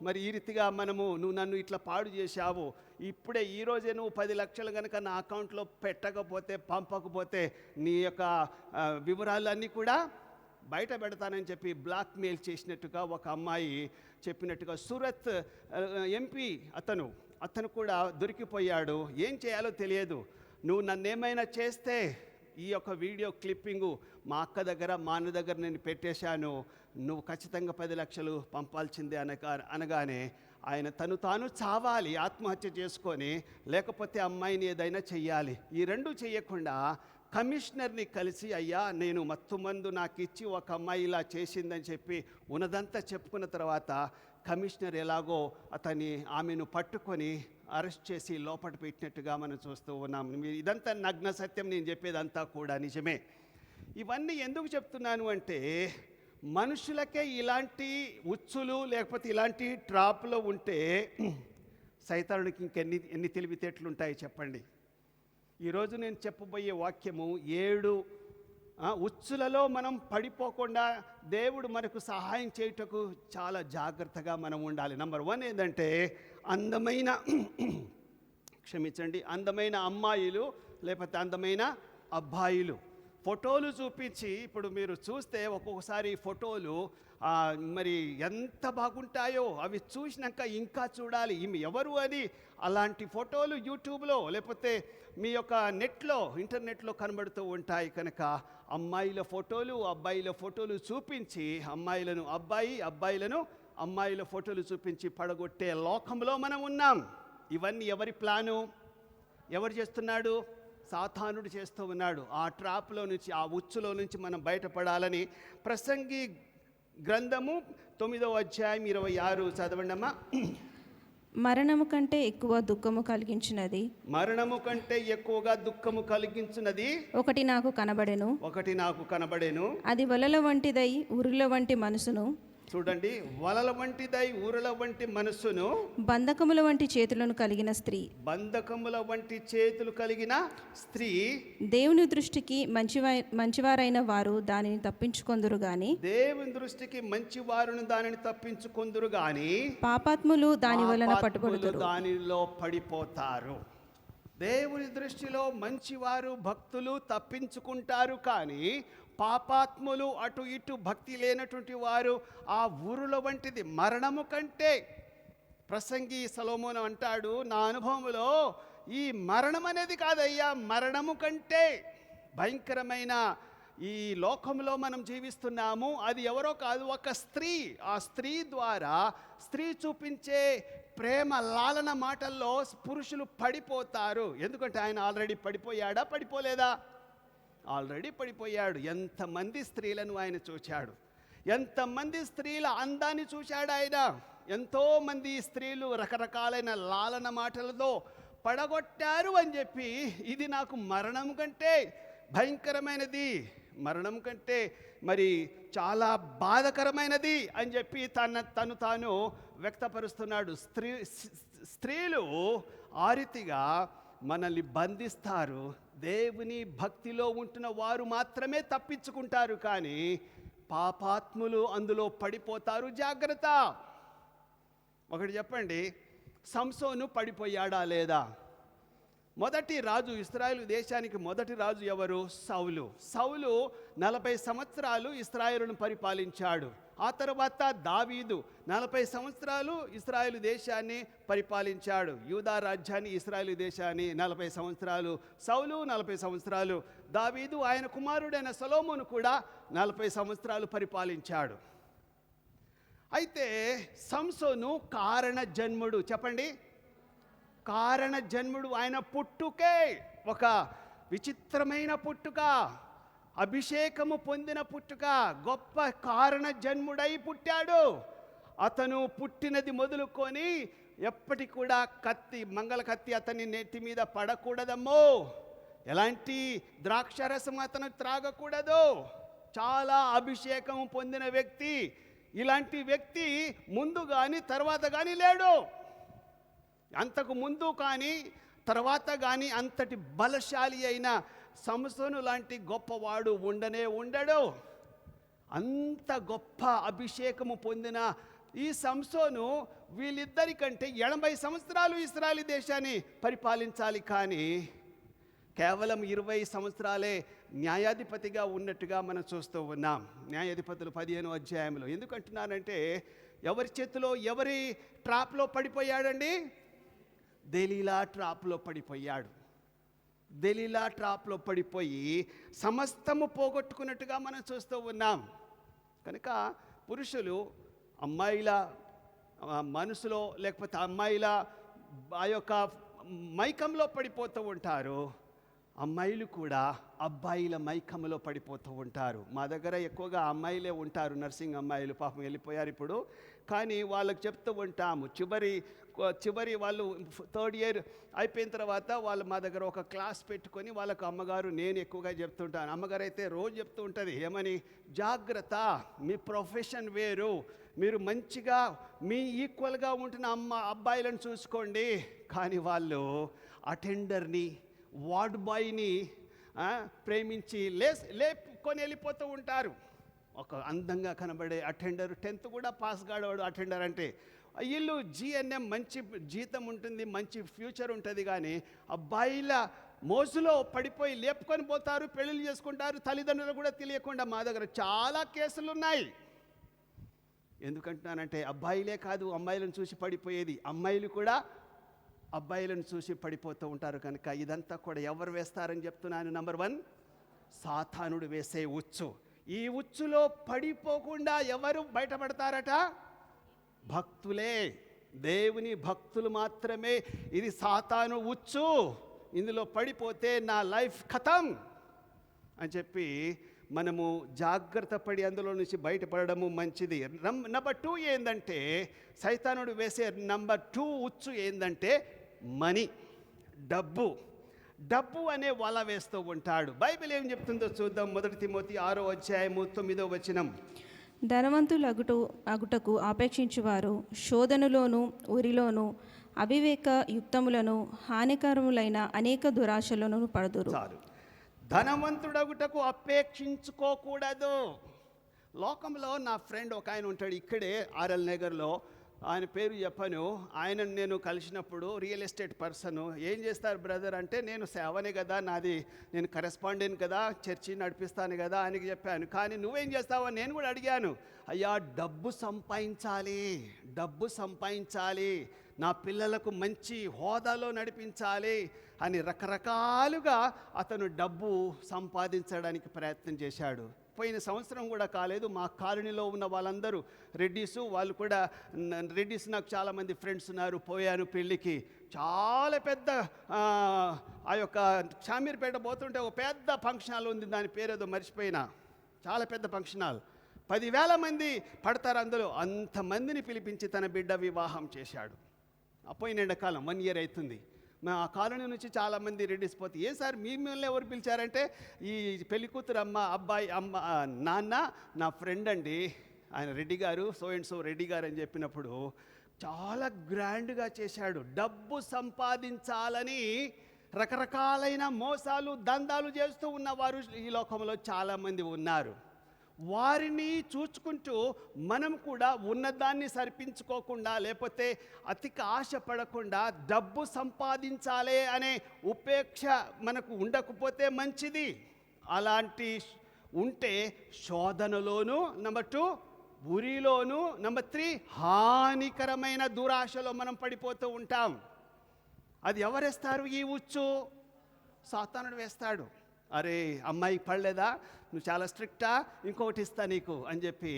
మరి ఈ రీతిగా నువ్వు నన్ను ఇట్లా పాడు చేశావు, ఇప్పుడే ఈరోజే నువ్వు 10 లక్షలు కనుక నా అకౌంట్లో పెట్టకపోతే పంపకపోతే నీ యొక్క వివరాలన్నీ కూడా బయట పెడతానని చెప్పి బ్లాక్మెయిల్ చేసినట్టుగా ఒక అమ్మాయి చెప్పినట్టుగా సూరత్ ఎంపీ అతను కూడా దొరికిపోయాడు. ఏం చేయాలో తెలియదు. నువ్వు నన్నేమైనా చేస్తే ఈ యొక్క వీడియో క్లిప్పింగు మా అక్క దగ్గర మా అన్న దగ్గర నేను పెట్టేశాను, నువ్వు ఖచ్చితంగా 10 లక్షలు పంపాల్సిందే అనగానే ఆయన తాను చావాలి, ఆత్మహత్య చేసుకొని, లేకపోతే అమ్మాయిని ఏదైనా చెయ్యాలి. ఈ రెండు చేయకుండా కమిషనర్ని కలిసి, అయ్యా నేను మత్తుమందు నాకు ఇచ్చి ఒక అమ్మాయి ఇలా చేసిందని చెప్పి ఉన్నదంతా చెప్పుకున్న తర్వాత కమిషనర్ ఎలాగో ఆమెను పట్టుకొని అరెస్ట్ చేసి లోపల పెట్టినట్టుగా మనం చూస్తూ ఉన్నాం. ఇదంతా నగ్న సత్యం, నేను చెప్పేదంతా కూడా నిజమే. ఇవన్నీ ఎందుకు చెప్తున్నాను అంటే, మనుషులకే ఇలాంటి ఉచ్చులు లేకపోతే ఇలాంటి ట్రాప్లో ఉంటే సైతానుడికి ఎన్ని తెలివితేటలు ఉంటాయి చెప్పండి. ఈరోజు నేను చెప్పబోయే వాక్యము 7 ఉచ్చులలో మనం పడిపోకుండా దేవుడు మనకు సహాయం చేయుటకు చాలా జాగ్రత్తగా మనం ఉండాలి. నంబర్ 1 ఏంటంటే అందమైన అమ్మాయిలు లేకపోతే అందమైన అబ్బాయిలు. ఫోటోలు చూపించి, ఇప్పుడు మీరు చూస్తే ఒక్కొక్కసారి ఫోటోలు మరి ఎంత బాగుంటాయో, అవి చూసినాక ఇంకా చూడాలి ఈమె ఎవరు అని. అలాంటి ఫోటోలు యూట్యూబ్లో లేకపోతే మీ యొక్క ఇంటర్నెట్లో కనబడుతూ ఉంటాయి. కనుక అమ్మాయిల ఫోటోలు అబ్బాయిల ఫోటోలు చూపించి అబ్బాయిలను అమ్మాయిల ఫోటోలు చూపించి పడగొట్టే లోకంలో మనం ఉన్నాం. ఇవన్నీ ఎవరి ప్లాను? ఎవరు చేస్తున్నాడు? సాతానుడు చేస్తూ ఉన్నాడు. ఆ ట్రాప్లో నుంచి, ఆ ఉచ్చులో నుంచి మనం బయటపడాలని ప్రసంగి గ్రంథము 9వ అధ్యాయం 26 చదవండమ్మా. మరణము కంటే ఎక్కువ దుఃఖము కలిగించినది ఒకటి నాకు కనబడెను, అది వలల వంటిదై ఉరుల వంటి మనసును. చూడండి, వలల వంటిదై ఊరల వంటి మనస్సును, బంధకముల వంటి చేతులను కలిగిన స్త్రీ, దేవుని దృష్టికి మంచివారైన వారు దానిని తప్పించుకొందురు గాని, పాపాత్ములు దాని వలన పట్టుబడుదురు, దానిలో పడిపోతారు. దేవుని దృష్టిలో మంచివారు భక్తులు తప్పించుకుంటారు, కానీ పాపాత్ములు అటు ఇటు భక్తి లేనటువంటి వారు ఆ ఊరుల వంటిది. మరణము కంటే, ప్రసంగి సొలొమోను అంటాడు, నా అనుభవంలో ఈ మరణం అనేది కాదయ్యా, మరణము కంటే భయంకరమైన ఈ లోకంలో మనం జీవిస్తున్నాము. అది ఎవరో కాదు, ఒక స్త్రీ. ఆ స్త్రీ ద్వారా, స్త్రీ చూపించే ప్రేమ లాలన మాటల్లో పురుషులు పడిపోతారు. ఎందుకంటే ఆయన ఆల్రెడీ పడిపోలేదా? ఆల్రెడీ పడిపోయాడు. ఎంతమంది స్త్రీలను ఆయన చూశాడు, ఎంతమంది స్త్రీల అందాన్ని చూశాడు ఆయన. ఎంతోమంది స్త్రీలు రకరకాలైన లాలన మాటలతో పడగొట్టారు అని చెప్పి, ఇది నాకు మరణం కంటే భయంకరమైనది, మరణం కంటే మరి చాలా బాధకరమైనది అని చెప్పి తాను వ్యక్తపరుస్తున్నాడు. స్త్రీలు ఆ రీతిగా మనల్ని బంధిస్తారు. దేవుని భక్తిలో ఉంటున్న వారు మాత్రమే తప్పించుకుంటారు, కానీ పాపాత్ములు అందులో పడిపోతారు. జాగ్రత్త. ఒకటి చెప్పండి, సంసోను పడిపోయాడా లేదా? మొదటి రాజు, ఇశ్రాయేలు దేశానికి మొదటి రాజు ఎవరు? సౌలు 40 సంవత్సరాలు ఇశ్రాయేలును పరిపాలించాడు. ఆ తర్వాత దావీదు 40 సంవత్సరాలు ఇశ్రాయేలు దేశాన్ని పరిపాలించాడు. యూదా రాజ్యాన్ని, ఇశ్రాయేలు దేశాన్ని 40 సంవత్సరాలు సౌలు, 40 సంవత్సరాలు దావీదు. ఆయన కుమారుడైన సొలొమోను కూడా 40 సంవత్సరాలు పరిపాలించాడు. అయితే సంసోను కారణ జన్ముడు. చెప్పండి, కారణ జన్ముడు. ఆయన పుట్టుకే ఒక విచిత్రమైన పుట్టుక. అభిషేకము పొందిన పుట్టుక, గొప్ప కారణ జన్ముడై పుట్టాడు. అతను పుట్టినది మొదలుకొని ఎప్పటికి కూడా మంగళ కత్తి అతని నెత్తి మీద పడకూడదమ్మో. ఎలాంటి ద్రాక్షరసం అతను త్రాగకూడదు. చాలా అభిషేకం పొందిన వ్యక్తి. ఇలాంటి వ్యక్తి ముందు కానీ తర్వాత కానీ లేడు. అంతకు ముందు కానీ తర్వాత కానీ అంతటి బలశాలి అయిన సంసోను లాంటి గొప్పవాడు ఉండడు. అంత గొప్ప అభిషేకము పొందిన ఈ సంసోను వీళ్ళిద్దరికంటే 80 సంవత్సరాలు ఇశ్రాయేలు దేశాన్ని పరిపాలించాలి, కానీ కేవలం 20 సంవత్సరాలే న్యాయాధిపతిగా ఉన్నట్టుగా మనం చూస్తూ ఉన్నాం. న్యాయాధిపతులు 15వ అధ్యాయంలో. ఎందుకంటున్నానంటే ఎవరి చేతిలో, ఎవరి ట్రాప్లో పడిపోయాడండి? దెలీలా ట్రాప్లో పడిపోయాడు. దెలీలా ట్రాప్లో పడిపోయి సమస్తము పోగొట్టుకున్నట్టుగా మనం చూస్తూ ఉన్నాం. కనుక పురుషులు అమ్మాయిల మనసులో, లేకపోతే అమ్మాయిల ఆ యొక్క మైకంలో పడిపోతూ ఉంటారు. అమ్మాయిలు కూడా అబ్బాయిల మైకంలో పడిపోతూ ఉంటారు. మా దగ్గర ఎక్కువగా అమ్మాయిలే ఉంటారు, నర్సింగ్ అమ్మాయిలు. పాపం వెళ్ళిపోయారు ఇప్పుడు. కానీ వాళ్ళకి చెప్తూ ఉంటాము, చివరి వాళ్ళు 3rd ఇయర్ అయిపోయిన తర్వాత వాళ్ళు మా దగ్గర ఒక క్లాస్ పెట్టుకొని వాళ్ళకు అమ్మగారు, నేను ఎక్కువగా చెప్తుంటాను, అమ్మగారు అయితే రోజు చెప్తూ ఉంటుంది, ఏమని? జాగ్రత్త, మీ ప్రొఫెషన్ వేరు, మీరు మంచిగా మీ ఈక్వల్గా ఉంటున్న అబ్బాయిలను చూసుకోండి. కానీ వాళ్ళు అటెండర్ని, వార్డ్ బాయ్ని ప్రేమించి లేపుకొని వెళ్ళిపోతూ ఉంటారు. ఒక అందంగా కనబడే అటెండర్, 10th కూడా పాస్ కాడవాడు అటెండర్ అంటే, వీళ్ళు GNM మంచి జీతం ఉంటుంది, మంచి ఫ్యూచర్ ఉంటుంది. కానీ అబ్బాయిల మోజులో పడిపోయి లేపుకొని పోతారు, పెళ్ళిళ్ళు చేసుకుంటారు, తల్లిదండ్రులు కూడా తెలియకుండా. మా దగ్గర చాలా కేసులు ఉన్నాయి. ఎందుకంటున్నానంటే అబ్బాయిలే కాదు అమ్మాయిలను చూసి పడిపోయేది, అమ్మాయిలు కూడా అబ్బాయిలను చూసి పడిపోతూ ఉంటారు. కనుక ఇదంతా కూడా ఎవరు వేస్తారని చెప్తున్నాను. నంబర్ 1, సాతానుడు వేసే ఉచ్చు. ఈ ఉచ్చులో పడిపోకుండా ఎవరు బయటపడతారట? భక్తులే, దేవుని భక్తులు మాత్రమే. ఇది సాతాను ఉచ్చు, ఇందులో పడిపోతే నా లైఫ్ ఖతం అని చెప్పి మనము జాగ్రత్త పడి అందులో నుంచి బయటపడము మంచిది. నంబర్ 2 ఏంటంటే, సైతానుడు వేసే నంబర్ 2 ఉచ్చు ఏంటంటే మనీ, డబ్బు అనే వల వేస్తూ ఉంటాడు. బైబిల్ ఏం చెప్తుందో చూద్దాం. 1 తిమోతి 6వ అధ్యాయము 9వ వచనం. ధనవంతులు అగుటకు ఆపేక్షించువారు శోధనలోను, ఉరిలోను, అవివేక యుక్తములను, హానికరములైన అనేక దురాశలను పడుదురు. చాలు. ధనవంతుడగుటకు అపేక్షించుకోకూడదు. లోకంలో నా ఫ్రెండ్ ఒక ఆయన ఉంటాడు, ఇక్కడే RL నగర్లో. ఆయన పేరు చెప్పను. ఆయన నేను కలిసినప్పుడు రియల్ ఎస్టేట్ పర్సన్. ఏం చేస్తారు బ్రదర్ అంటే, నేను సేవనే కదా నాది, నేను కరెస్పాండెంట్ కదా, చర్చి నడిపిస్తాను కదా ఆయనకి చెప్పాను. కానీ నువ్వేం చేస్తావని నేను కూడా అడిగాను. అయ్యా, డబ్బు సంపాదించాలి, నా పిల్లలకు మంచి హోదాలో నడిపించాలి అని రకరకాలుగా అతను డబ్బు సంపాదించడానికి ప్రయత్నం చేశాడు. పోయిన సంవత్సరం కూడా కాలేదు, మా కాలనీలో ఉన్న వాళ్ళందరూ రెడ్డిసు, వాళ్ళు కూడా రెడ్డిస్, నాకు చాలామంది ఫ్రెండ్స్ ఉన్నారు. పోయాను పెళ్ళికి. చాలా పెద్ద ఆ యొక్క షామీర్పేట పోతుంటే ఒక పెద్ద ఫంక్షన్ హాల్ ఉంది, దాని పేరేదో మర్చిపోయినా. చాలా పెద్ద ఫంక్షన్ హాల్, 10,000 మంది పడతారు అందులో. అంతమందిని పిలిపించి తన బిడ్డ వివాహం చేశాడు. పోయిన ఎండాకాలం 1 ఇయర్ అవుతుంది. మా కాలనీ నుంచి చాలామంది రెడ్డిస్ పోతే, ఏ సార్ మిమ్మల్ని ఎవరు పిలిచారంటే, ఈ పెళ్లి కూతురు నాన్న నా ఫ్రెండ్ అండి, ఆయన రెడ్డి గారు, సో అండ్ సో రెడ్డి గారు అని చెప్పినప్పుడు చాలా గ్రాండ్గా చేశాడు. డబ్బు సంపాదించాలని రకరకాలైన మోసాలు, దందాలు చేస్తూ ఉన్నవారు ఈ లోకంలో చాలామంది ఉన్నారు. వారిని చూచుకుంటూ మనం కూడా ఉన్నదాన్ని సరిపించుకోకుండా, లేకపోతే అతిక ఆశపడకుండా డబ్బు సంపాదించాలి అనే ఉపేక్ష మనకు ఉండకపోతే మంచిది. అలాంటి ఉంటే శోధనలోను, నంబర్ 2 ఉరిలోను, నంబర్ 3 హానికరమైన దురాశలో మనం పడిపోతూ ఉంటాం. అది ఎవరేస్తారు? ఈ ఉచ్చు సాతానుడు వేస్తాడు. అరే అమ్మాయి పడలేదా, నువ్వు చాలా స్ట్రిక్టా, ఇంకొకటి ఇస్తా నీకు అని చెప్పి.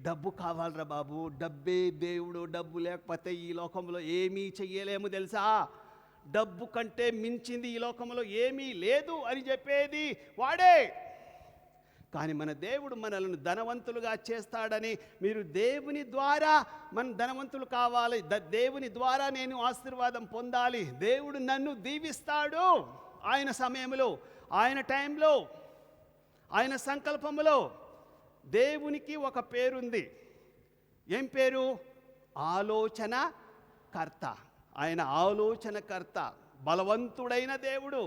డబ్బు కావాలరా బాబు, డబ్బే దేవుడు, డబ్బు లేకపోతే ఈ లోకంలో ఏమీ చెయ్యలేము తెలుసా. డబ్బు కంటే మించింది ఈ లోకంలో ఏమీ లేదు అని చెప్పేది వాడే. కానీ మన దేవుడు మనల్ని ధనవంతులుగా చేస్తాడని, మీరు దేవుని ద్వారా మనం ధనవంతులు కావాలి, దేవుని ద్వారా నేను ఆశీర్వాదం పొందాలి, దేవుడు నన్ను దీవిస్తాడు ఆయన సమయంలో, ఆయన టైంలో, ఆయన సంకల్పంలో. దేవునికి ఒక పేరుంది. ఏం పేరు? ఆలోచనకర్త. ఆయన ఆలోచనకర్త, బలవంతుడైన దేవుడు.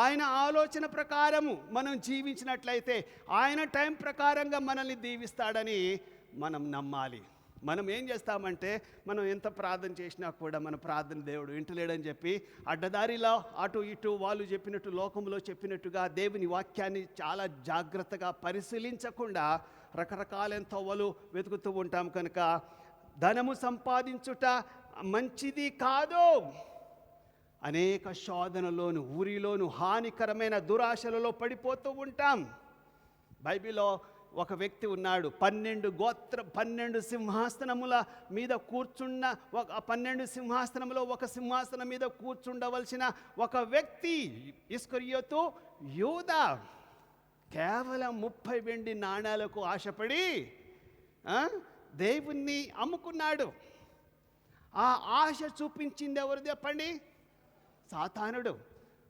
ఆయన ఆలోచన ప్రకారము మనం జీవించినట్లయితే ఆయన టైం ప్రకారంగా మనల్ని దీవిస్తాడని మనం నమ్మాలి. మనం ఏం చేస్తామంటే, మనం ఎంత ప్రార్థన చేసినా కూడా మన ప్రార్థన దేవుడు వింటలేడని చెప్పి అడ్డదారిలో అటు ఇటు వాళ్ళు చెప్పినట్టు, లోకంలో చెప్పినట్టుగా దేవుని వాక్యాన్ని చాలా జాగ్రత్తగా పరిశీలించకుండా రకరకాలైన తవ్వలు వెతుకుతూ ఉంటాం. కనుక ధనము సంపాదించుట మంచిది కాదు. అనేక శోధనలోను, ఊరిలోను, హానికరమైన దురాశలలో పడిపోతూ ఉంటాం. బైబిల్లో ఒక వ్యక్తి ఉన్నాడు. 12 సింహాసనముల మీద కూర్చున్న 12 సింహాసనములో ఒక సింహాసనం మీద కూర్చుండవలసిన ఒక వ్యక్తి ఇస్కరియోతు యూదా కేవలం 30 వెండి నాణాలకు ఆశపడి దేవుణ్ణి అమ్ముకున్నాడు. ఆ ఆశ చూపించింది ఎవరు చెప్పండి? సాతానుడు.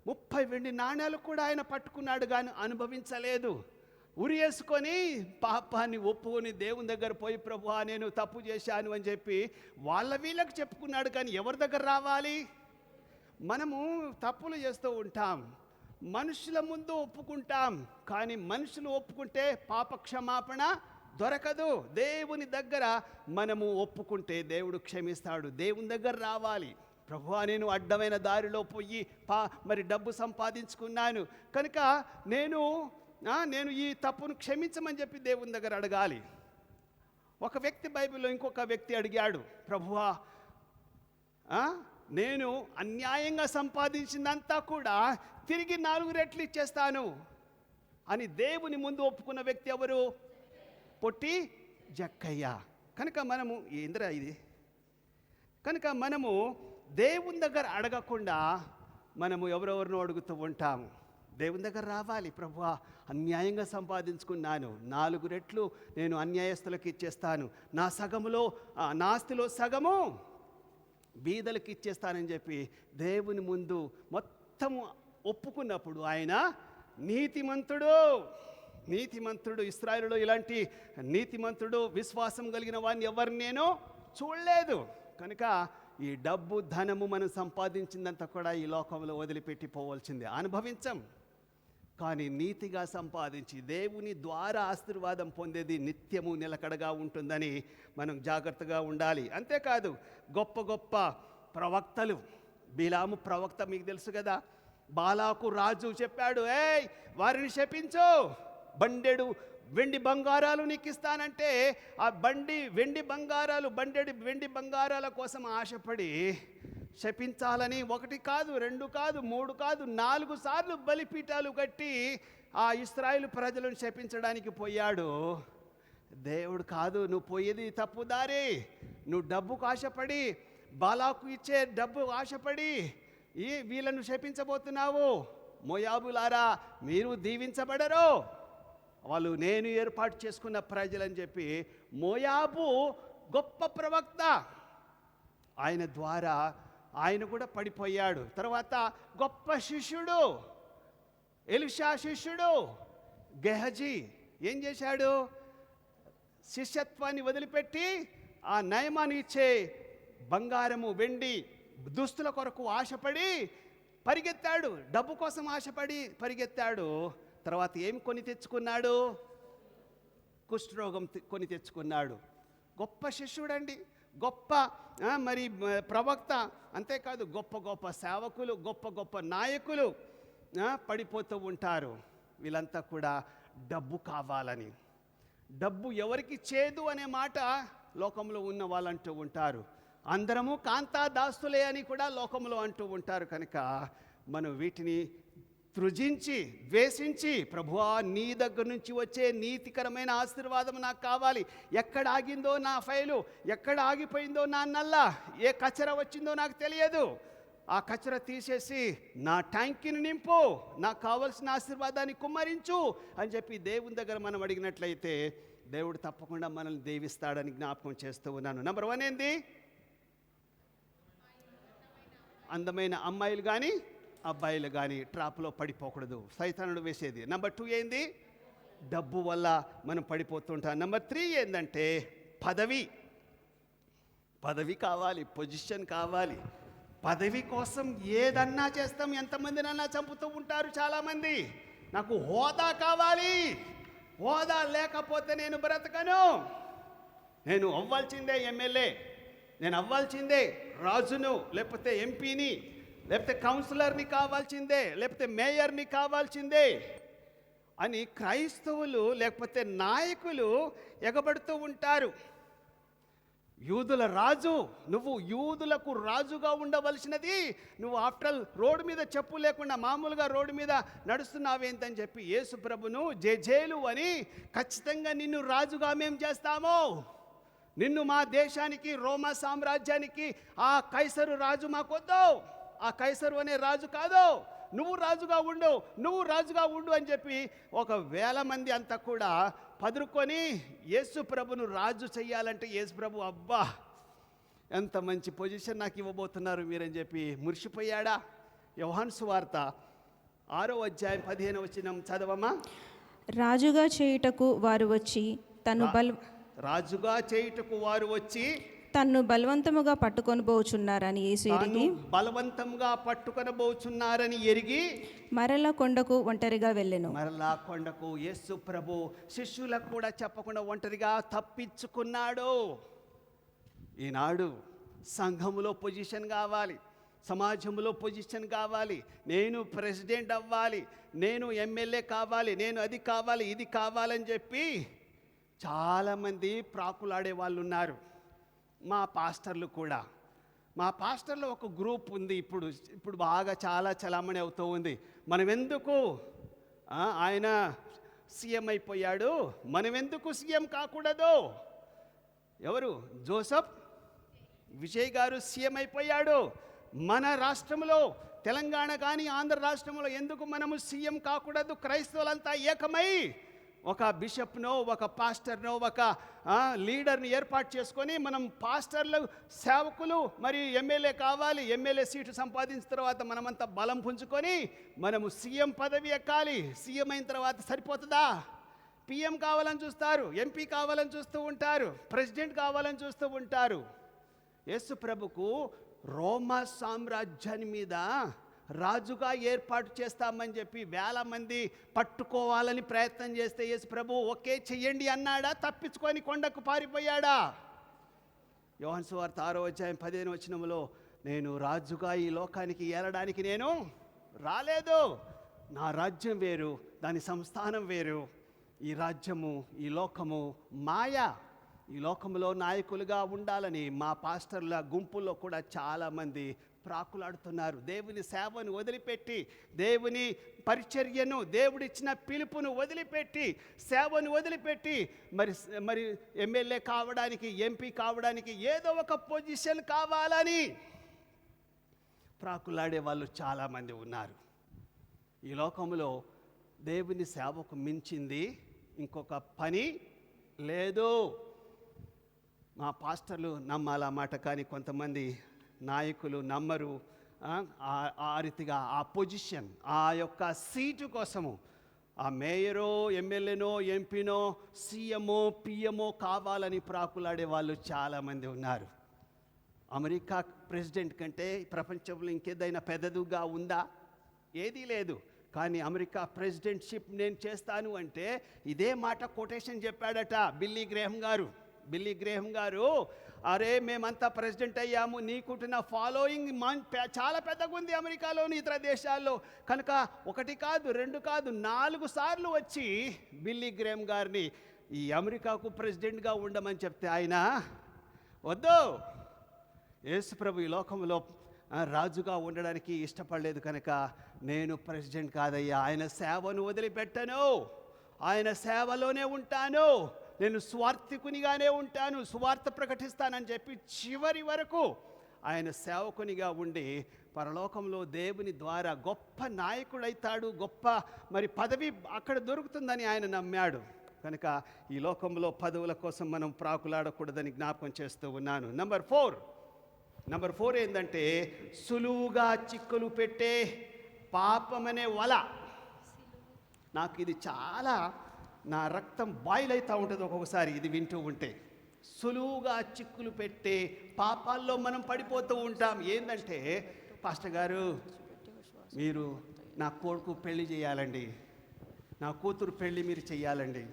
30 వెండి నాణాలు కూడా ఆయన పట్టుకున్నాడు కానీ అనుభవించలేదు. ఉరియేసుకొని పాపాన్ని ఒప్పుకొని దేవుని దగ్గర పోయి, ప్రభువా నేను తప్పు చేశాను అని చెప్పి వీళ్ళకి చెప్పుకున్నాడు. కానీ ఎవరి దగ్గర రావాలి? మనము తప్పులు చేస్తూ ఉంటాం, మనుషుల ముందు ఒప్పుకుంటాం, కానీ మనుషులు ఒప్పుకుంటే పాప క్షమాపణ దొరకదు. దేవుని దగ్గర మనము ఒప్పుకుంటే దేవుడు క్షమిస్తాడు. దేవుని దగ్గర రావాలి. ప్రభువా నేను అడ్డమైన దారిలో పోయి మరి డబ్బు సంపాదించుకున్నాను కనుక నేను ఈ తప్పును క్షమించమని చెప్పి దేవుని దగ్గర అడగాలి. ఒక వ్యక్తి బైబిల్లో ఇంకొక వ్యక్తి అడిగాడు, ప్రభువా నేను అన్యాయంగా సంపాదించిందంతా కూడా తిరిగి 4 రెట్లు ఇచ్చేస్తాను అని దేవుని ముందు ఒప్పుకున్న వ్యక్తి ఎవరు? పొట్టి జక్కయ్య. కనుక మనము ఇది కనుక మనము దేవుని దగ్గర అడగకుండా మనము ఎవరెవరినో అడుగుతూ ఉంటాము. దేవుని దగ్గర రావాలి. ప్రభువా అన్యాయంగా సంపాదించుకున్నాను, 4 రెట్లు నేను అన్యాయస్తులకు ఇచ్చేస్తాను, నా సగములో నా ఆస్తిలో సగము బీదలకు ఇచ్చేస్తానని చెప్పి దేవుని ముందు మొత్తము ఒప్పుకున్నప్పుడు ఆయన నీతిమంతుడు. ఇశ్రాయేలులో ఇలాంటి నీతిమంతుడు, విశ్వాసం కలిగిన వాడిని ఎవరిని నేను చూడలేదు. కనుక ఈ డబ్బు ధనము మనం సంపాదించిందంతా కూడా ఈ లోకంలో వదిలిపెట్టి పోవాల్సిందే, అనుభవించం. కానీ నీతిగా సంపాదించి దేవుని ద్వారా ఆశీర్వాదం పొందేది నిత్యము నిలకడగా ఉంటుందని మనం జాగ్రత్తగా ఉండాలి. అంతేకాదు గొప్ప గొప్ప ప్రవక్తలు, బిలాము ప్రవక్త మీకు తెలుసు కదా, బాలాకు రాజు చెప్పాడు, వారిని శపించు, బండెడు వెండి బంగారాలు నీకు ఇస్తానంటే ఆ వెండి బంగారాల కోసం ఆశపడి శపించాలని 1 కాదు 2 కాదు 3 కాదు 4 సార్లు బలిపీఠాలు కట్టి ఆ ఇశ్రాయేలు ప్రజలను శపించడానికి పోయాడు. దేవుడు కాదు, నువ్వు పోయేది తప్పుదారి, నువ్వు డబ్బుకు ఆశపడి, బాలాకు ఇచ్చే డబ్బు ఆశపడి వీళ్ళను శపించబోతున్నావు. మోయాబులారా మీరు దీవించబడరు, వాళ్ళు నేను ఏర్పాటు చేసుకున్న ప్రజలని చెప్పి మోయాబు గొప్ప ప్రవక్త, ఆయన ద్వారా ఆయన కూడా పడిపోయాడు. తర్వాత గొప్ప శిష్యుడు ఎలీషా శిష్యుడు గెహజీ ఏం చేశాడు? శిష్యత్వాన్ని వదిలిపెట్టి ఆ నయమాన్ని ఇచ్చే బంగారము వెండి దుస్తుల కొరకు ఆశపడి పరిగెత్తాడు, డబ్బు కోసం ఆశపడి పరిగెత్తాడు. తర్వాత ఏం కొని తెచ్చుకున్నాడు? కుష్ఠరోగం కొని తెచ్చుకున్నాడు. గొప్ప శిష్యుడండి, గొప్ప మరి ప్రవక్త. అంతేకాదు గొప్ప గొప్ప సేవకులు, గొప్ప గొప్ప నాయకులు పడిపోతూ ఉంటారు. వీళ్ళంతా కూడా డబ్బు కావాలని, డబ్బు ఎవరికి చేదు అనే మాట లోకంలో ఉన్న వాళ్ళు అంటూ ఉంటారు. అందరము కాంతా దాస్తులే అని కూడా లోకంలో అంటూ ఉంటారు. కనుక మనం వీటిని తృజించి ద్వేషించి, ప్రభువా నీ దగ్గర నుంచి వచ్చే నీతికరమైన ఆశీర్వాదం నాకు కావాలి. ఎక్కడ ఆగిందో నా ఫైలు, ఎక్కడ ఆగిపోయిందో నా నల్ల, ఏ కచర వచ్చిందో నాకు తెలియదు. ఆ కచర తీసేసి నా ట్యాంకీని నింపు, నాకు కావలసిన ఆశీర్వాదాన్ని కుమ్మరించు అని చెప్పి దేవుని దగ్గర మనం అడిగినట్లయితే దేవుడు తప్పకుండా మనల్ని దీవిస్తాడని జ్ఞాపకం చేస్తూ ఉన్నాను. నెంబర్ 1 ఏంది? అందమైన అమ్మాయిలు కానీ అబ్బాయిలు కానీ ట్రాప్లో పడిపోకూడదు, సైతానుడు వేసేది. నెంబర్ 2 ఏంది? డబ్బు వల్ల మనం పడిపోతుంటాం. నెంబర్ 3 ఏంటంటే పదవి కావాలి, పొజిషన్ కావాలి. పదవి కోసం ఏదన్నా చేస్తాం, ఎంతమందినన్నా చంపుతూ ఉంటారు చాలామంది. నాకు హోదా కావాలి, హోదా లేకపోతే నేను బ్రతకను, నేను అవ్వాల్సిందే ఎమ్మెల్యే, నేను అవ్వాల్సిందే రాజును, లేకపోతే ఎంపీని, లేకపోతే కౌన్సిలర్ని కావాల్సిందే, లేకపోతే మేయర్ని కావాల్సిందే అని క్రైస్తవులు లేకపోతే నాయకులు ఎగబడుతూ ఉంటారు. యూదుల రాజు, నువ్వు యూదులకు రాజుగా ఉండవలసినది, నువ్వు ఆఫ్టర్ రోడ్డు మీద చెప్పు లేకుండా మామూలుగా రోడ్డు మీద నడుస్తున్నావేంటని చెప్పి యేసు ప్రభును జేజేలు అని ఖచ్చితంగా నిన్ను రాజుగా మేము చేస్తాము, నిన్ను మా దేశానికి రోమా సామ్రాజ్యానికి ఆ కైసరు రాజు మాకొద్దు, ఆ కైసరు అనే రాజు కాదు, నువ్వు రాజుగా ఉండు, నువ్వు రాజుగా ఉండు అని చెప్పి 1,000 మంది అంతా కూడా పదురుకొని యేసు ప్రభును రాజు చెయ్యాలంటే యేసు ప్రభు అబ్బా ఎంత మంచి పొజిషన్ నాకు ఇవ్వబోతున్నారు మీరని చెప్పి మురిసిపోయాడా? యోహాను సువార్త 6వ అధ్యాయం 15వ వచనం చదవమా. రాజుగా చేయుటకు వారు వచ్చి రాజుగా చేయుటకు వారు వచ్చి తన్ను బలవంతముగా పట్టుకొని పోచున్నారని యేసు ఎరిగి, బలవంతంగా పట్టుకొని పోచున్నారని ఎరిగి మరలా కొండకు ఒంటరిగా వెళ్ళెను. మరలా కొండకు యేసు ప్రభు శిష్యులకు కూడా చెప్పకుండా ఒంటరిగా తప్పించుకున్నాడు. ఈనాడు సంఘములో పొజిషన్ కావాలి, సమాజంలో పొజిషన్ కావాలి, నేను ప్రెసిడెంట్ అవ్వాలి, నేను ఎమ్మెల్యే కావాలి, నేను అది కావాలి ఇది కావాలని చెప్పి చాలామంది ప్రాకులాడే వాళ్ళు ఉన్నారు. మా పాస్టర్లు కూడా, మా పాస్టర్లో ఒక గ్రూప్ ఉంది, ఇప్పుడు బాగా చాలా చలామణి అవుతూ ఉంది. మనం ఎందుకు ఆయన సీఎం అయిపోయాడు, మనం ఎందుకు సీఎం కాకూడదు? ఎవరు? జోసెఫ్ విజయ్ గారు సీఎం అయిపోయాడు. మన రాష్ట్రంలో తెలంగాణ కానీ ఆంధ్ర రాష్ట్రంలో ఎందుకు మనము సీఎం కాకూడదు? క్రైస్తవులంతా ఏకమై ఒక బిషప్నో, ఒక పాస్టర్నో, ఒక లీడర్ని ఏర్పాటు చేసుకొని మనం పాస్టర్లు, సేవకులు, మరి ఎమ్మెల్యే కావాలి, ఎమ్మెల్యే సీటు సంపాదించిన తర్వాత మనమంతా బలం పుంజుకొని మనము సీఎం పదవి ఎక్కాలి. సీఎం అయిన తర్వాత సరిపోతుందా? పిఎం కావాలని చూస్తారు, ఎంపీ కావాలని చూస్తూ ఉంటారు, ప్రెసిడెంట్ కావాలని చూస్తూ ఉంటారు. యేసు ప్రభుకు రోమా సామ్రాజ్యాన్ని మీద రాజుగా ఏర్పాటు చేస్తామని చెప్పి 1000 మంది పట్టుకోవాలని ప్రయత్నం చేస్తే యేసు ప్రభు ఓకే చెయ్యండి అన్నాడా? తప్పించుకొని కొండకు పారిపోయాడా? యోహాను సువార్త 6వ అధ్యాయం 15వ వచనంలో నేను రాజుగా ఈ లోకానికి ఏలడానికి నేను రాలేదు, నా రాజ్యం వేరు, దాని సంస్థానం వేరు, ఈ రాజ్యము ఈ లోకము మాయ, ఈ లోకంలో నాయకులుగా ఉండాలని మా పాస్టర్ల గుంపుల్లో కూడా చాలామంది ప్రాకులాడుతున్నారు. దేవుని సేవను వదిలిపెట్టి, దేవుని పరిచర్యను, దేవుడిచ్చిన పిలుపును వదిలిపెట్టి, సేవను వదిలిపెట్టి మరి ఎమ్మెల్యే కావడానికి, ఎంపీ కావడానికి, ఏదో ఒక పొజిషన్ కావాలని ప్రాకులాడే వాళ్ళు చాలామంది ఉన్నారు. ఈ లోకంలో దేవుని సేవకు మించింది ఇంకొక పని లేదు. మా పాస్టర్లు నమ్మాలా మాట, కానీ కొంతమంది నాయకులు నమ్మరు. ఆ రీతిగా ఆ పొజిషన్, ఆ యొక్క సీటు కోసము ఆ మేయరో, ఎమ్మెల్యేనో, ఎంపీనో, సీఎంఓ, పిఎంఓ కావాలని ప్రాకులాడే వాళ్ళు చాలామంది ఉన్నారు. అమెరికా ప్రెసిడెంట్ కంటే ప్రపంచంలో ఇంకేదైనా పెద్దదిగా ఉందా? ఏదీ లేదు. కానీ అమెరికా ప్రెసిడెంట్షిప్ నేను చేస్తాను అంటే ఇదే మాట కొటేషన్ చెప్పాడట బిల్లీ గ్రేహం గారు. అరే మేమంతా ప్రెసిడెంట్ అయ్యాము, నీకుంటున్న ఫాలోయింగ్ చాలా పెద్దగా ఉంది అమెరికాలోని ఇతర దేశాల్లో కనుక 1 కాదు 2 కాదు 4 సార్లు వచ్చి బిల్లీ గ్రేహం గారిని ఈ అమెరికాకు ప్రెసిడెంట్గా ఉండమని చెప్తే ఆయన వద్దు, యేసు ప్రభు ఈ లోకంలో రాజుగా ఉండడానికి ఇష్టపడలేదు కనుక నేను ప్రెసిడెంట్ కాదయ్యా, ఆయన సేవను వదిలిపెట్టను, ఆయన సేవలోనే ఉంటాను, నేను స్వార్థికునిగానే ఉంటాను, సువార్త ప్రకటిస్తానని చెప్పి చివరి వరకు ఆయన సేవకునిగా ఉండి పరలోకంలో దేవుని ద్వారా గొప్ప నాయకుడైతాడు, గొప్ప మరి పదవి అక్కడ దొరుకుతుందని ఆయన నమ్మాడు. కనుక ఈ లోకంలో పదవుల కోసం మనం ప్రాకులాడకూడదని జ్ఞాపకం చేస్తూ ఉన్నాను. నంబర్ 4 ఏంటంటే సులువుగా చిక్కులు పెట్టే పాపమనే వల. నాకు ఇది చాలా నా రక్తం బాయిల్ అవుతూ ఉంటుంది ఒక్కొక్కసారి ఇది వింటూ ఉంటే. సులువుగా చిక్కులు పెట్టే పాపాల్లో మనం పడిపోతూ ఉంటాం. ఏంటంటే, పాస్టర్ గారు మీరు నా కొడుకు పెళ్లి చేయాలండి, నా కూతురు పెళ్లి మీరు చేయాలండి,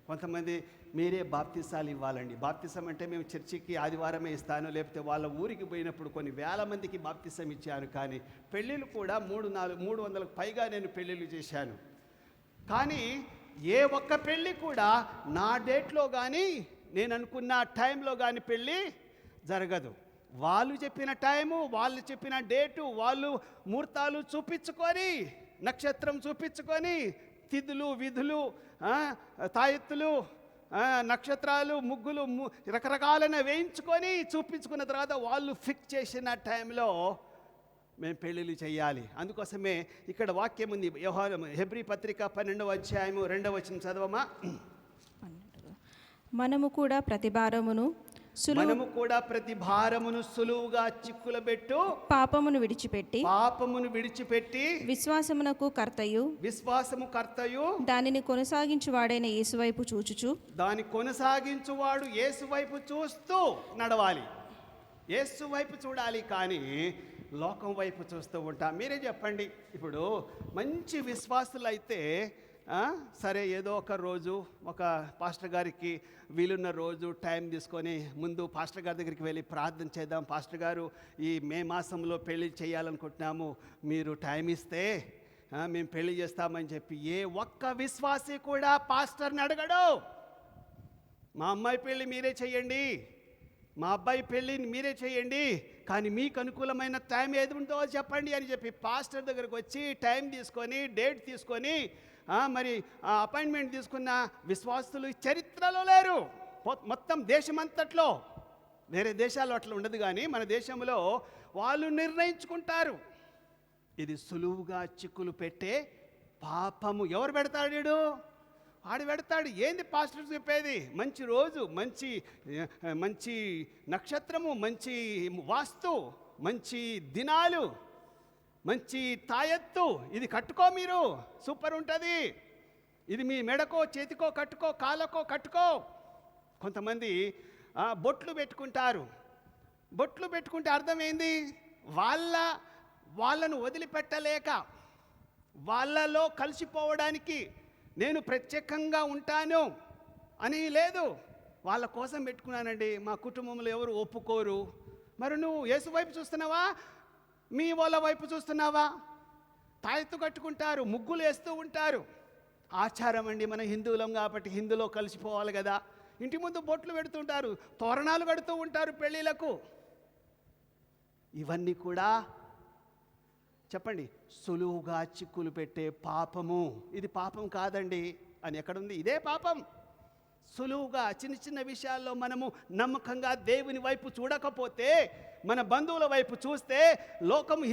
కొంతమంది మీరే బాప్తిసాలు ఇవ్వాలండి. బాప్తిసం అంటే మేము చర్చికి ఆదివారమే ఇస్తాను, లేకపోతే వాళ్ళ ఊరికి పోయినప్పుడు కొన్ని వేల మందికి బాప్తిసం ఇచ్చాను. కానీ పెళ్ళిళ్ళు కూడా 300కు పైగా నేను పెళ్ళిళ్ళు చేశాను. కానీ ఏ ఒక్క పెళ్ళి కూడా నా డేట్లో కానీ నేను అనుకున్న టైంలో కానీ పెళ్ళి జరగదు. వాళ్ళు చెప్పిన టైము, వాళ్ళు చెప్పిన డేటు, వాళ్ళు ముహూర్తాలు చూపించుకొని, నక్షత్రం చూపించుకొని, తిథులు విధులు, తాయెత్తులు, నక్షత్రాలు, ముగ్గులు రకరకాలైన వేయించుకొని చూపించుకున్న తర్వాత వాళ్ళు ఫిక్స్ చేసిన టైంలో మేము పెళ్ళిళ్ళు చేయాలి. అందుకోసమే ఇక్కడ వాక్యం ఉంది. హెబ్రీ పత్రిక 12వ అధ్యాయము 2వ వచనం చదవమా. మనము కూడా ప్రతి భారమును సులువుగా చిక్కులబెట్టు పాపమును విడిచిపెట్టి విశ్వాసము కర్తయు దానిని కొనసాగించువాడైన యేసువైపు చూచుచు, దాని కొనసాగించువాడు యేసువైపు చూస్తూ నడవాలి. యేసు వైపు చూడాలి, కానీ లోకం వైపు చూస్తూ ఉంటాం. మీరే చెప్పండి. ఇప్పుడు మంచి విశ్వాసులు అయితే సరే, ఏదో ఒక రోజు ఒక పాస్టర్ గారికి వీలున్న రోజు టైం తీసుకొని ముందు పాస్టర్ గారి దగ్గరికి వెళ్ళి ప్రార్థన చేద్దాం, పాస్టర్ గారు ఈ మే మాసంలో పెళ్లి చేయాలనుకుంటున్నాము, మీరు టైం ఇస్తే మేము పెళ్లి చేస్తామని చెప్పి ఏ ఒక్క విశ్వాసి కూడా పాస్టర్ని అడగడు. మా అమ్మాయి పెళ్ళి మీరే చేయండి, మా అబ్బాయి పెళ్ళిని మీరే చేయండి, కానీ మీకు అనుకూలమైన టైం ఏది ఉందో చెప్పండి అని చెప్పి పాస్టర్ దగ్గరకు వచ్చి టైం తీసుకొని డేట్ తీసుకొని మరి అపాయింట్మెంట్ తీసుకున్న విశ్వాసులు చరిత్రలో లేరు. మొత్తం దేశమంతట్లో, వేరే దేశాల్లో అట్లా ఉండదు, కానీ మన దేశంలో వాళ్ళు నిర్ణయించుకుంటారు. ఇది సులువుగా చిక్కులు పెట్టే పాపము. ఎవరు పెడతాడు? ఆడు పెడతాడు. ఏంది పాస్టర్ చెప్పేది? మంచి రోజు, మంచి నక్షత్రము, మంచి వాస్తు, మంచి దినాలు, మంచి తాయెత్తు, ఇది కట్టుకో, మీరు సూపర్ ఉంటుంది, ఇది మీ మెడకో చేతికో కట్టుకో, కాళ్ళకో కట్టుకో. కొంతమంది బొట్లు పెట్టుకుంటారు. బొట్లు పెట్టుకుంటే అర్థమైంది, వాళ్ళను వదిలిపెట్టలేక, వాళ్ళలో కలిసిపోవడానికి నేను ప్రత్యేకంగా ఉంటాను అని లేదు, వాళ్ళ కోసం పెట్టుకున్నానండి, మా కుటుంబంలో ఎవరు ఒప్పుకోరు. మరి నువ్వు యేసు వైపు చూస్తున్నావా, మీ వాళ్ళ వైపు చూస్తున్నావా? తాయెత్తు కట్టుకుంటారు, ముగ్గులు వేస్తూ ఉంటారు. ఆచారం అండి, మన హిందువులం కాబట్టి హిందులో కలిసిపోవాలి కదా. ఇంటి ముందు బొట్లు పెడుతుంటారు, తోరణాలు కడుతూ ఉంటారు పెళ్ళిళ్ళకు. ఇవన్నీ కూడా చెప్పండి సులువుగా చిక్కులు పెట్టే పాపము. ఇది పాపం కాదండి అని ఎక్కడుంది? ఇదే పాపం. సులువుగా చిన్న విషయాల్లో మనము నమ్మకంగా దేవుని వైపు చూడకపోతే, మన బంధువుల వైపు చూస్తే,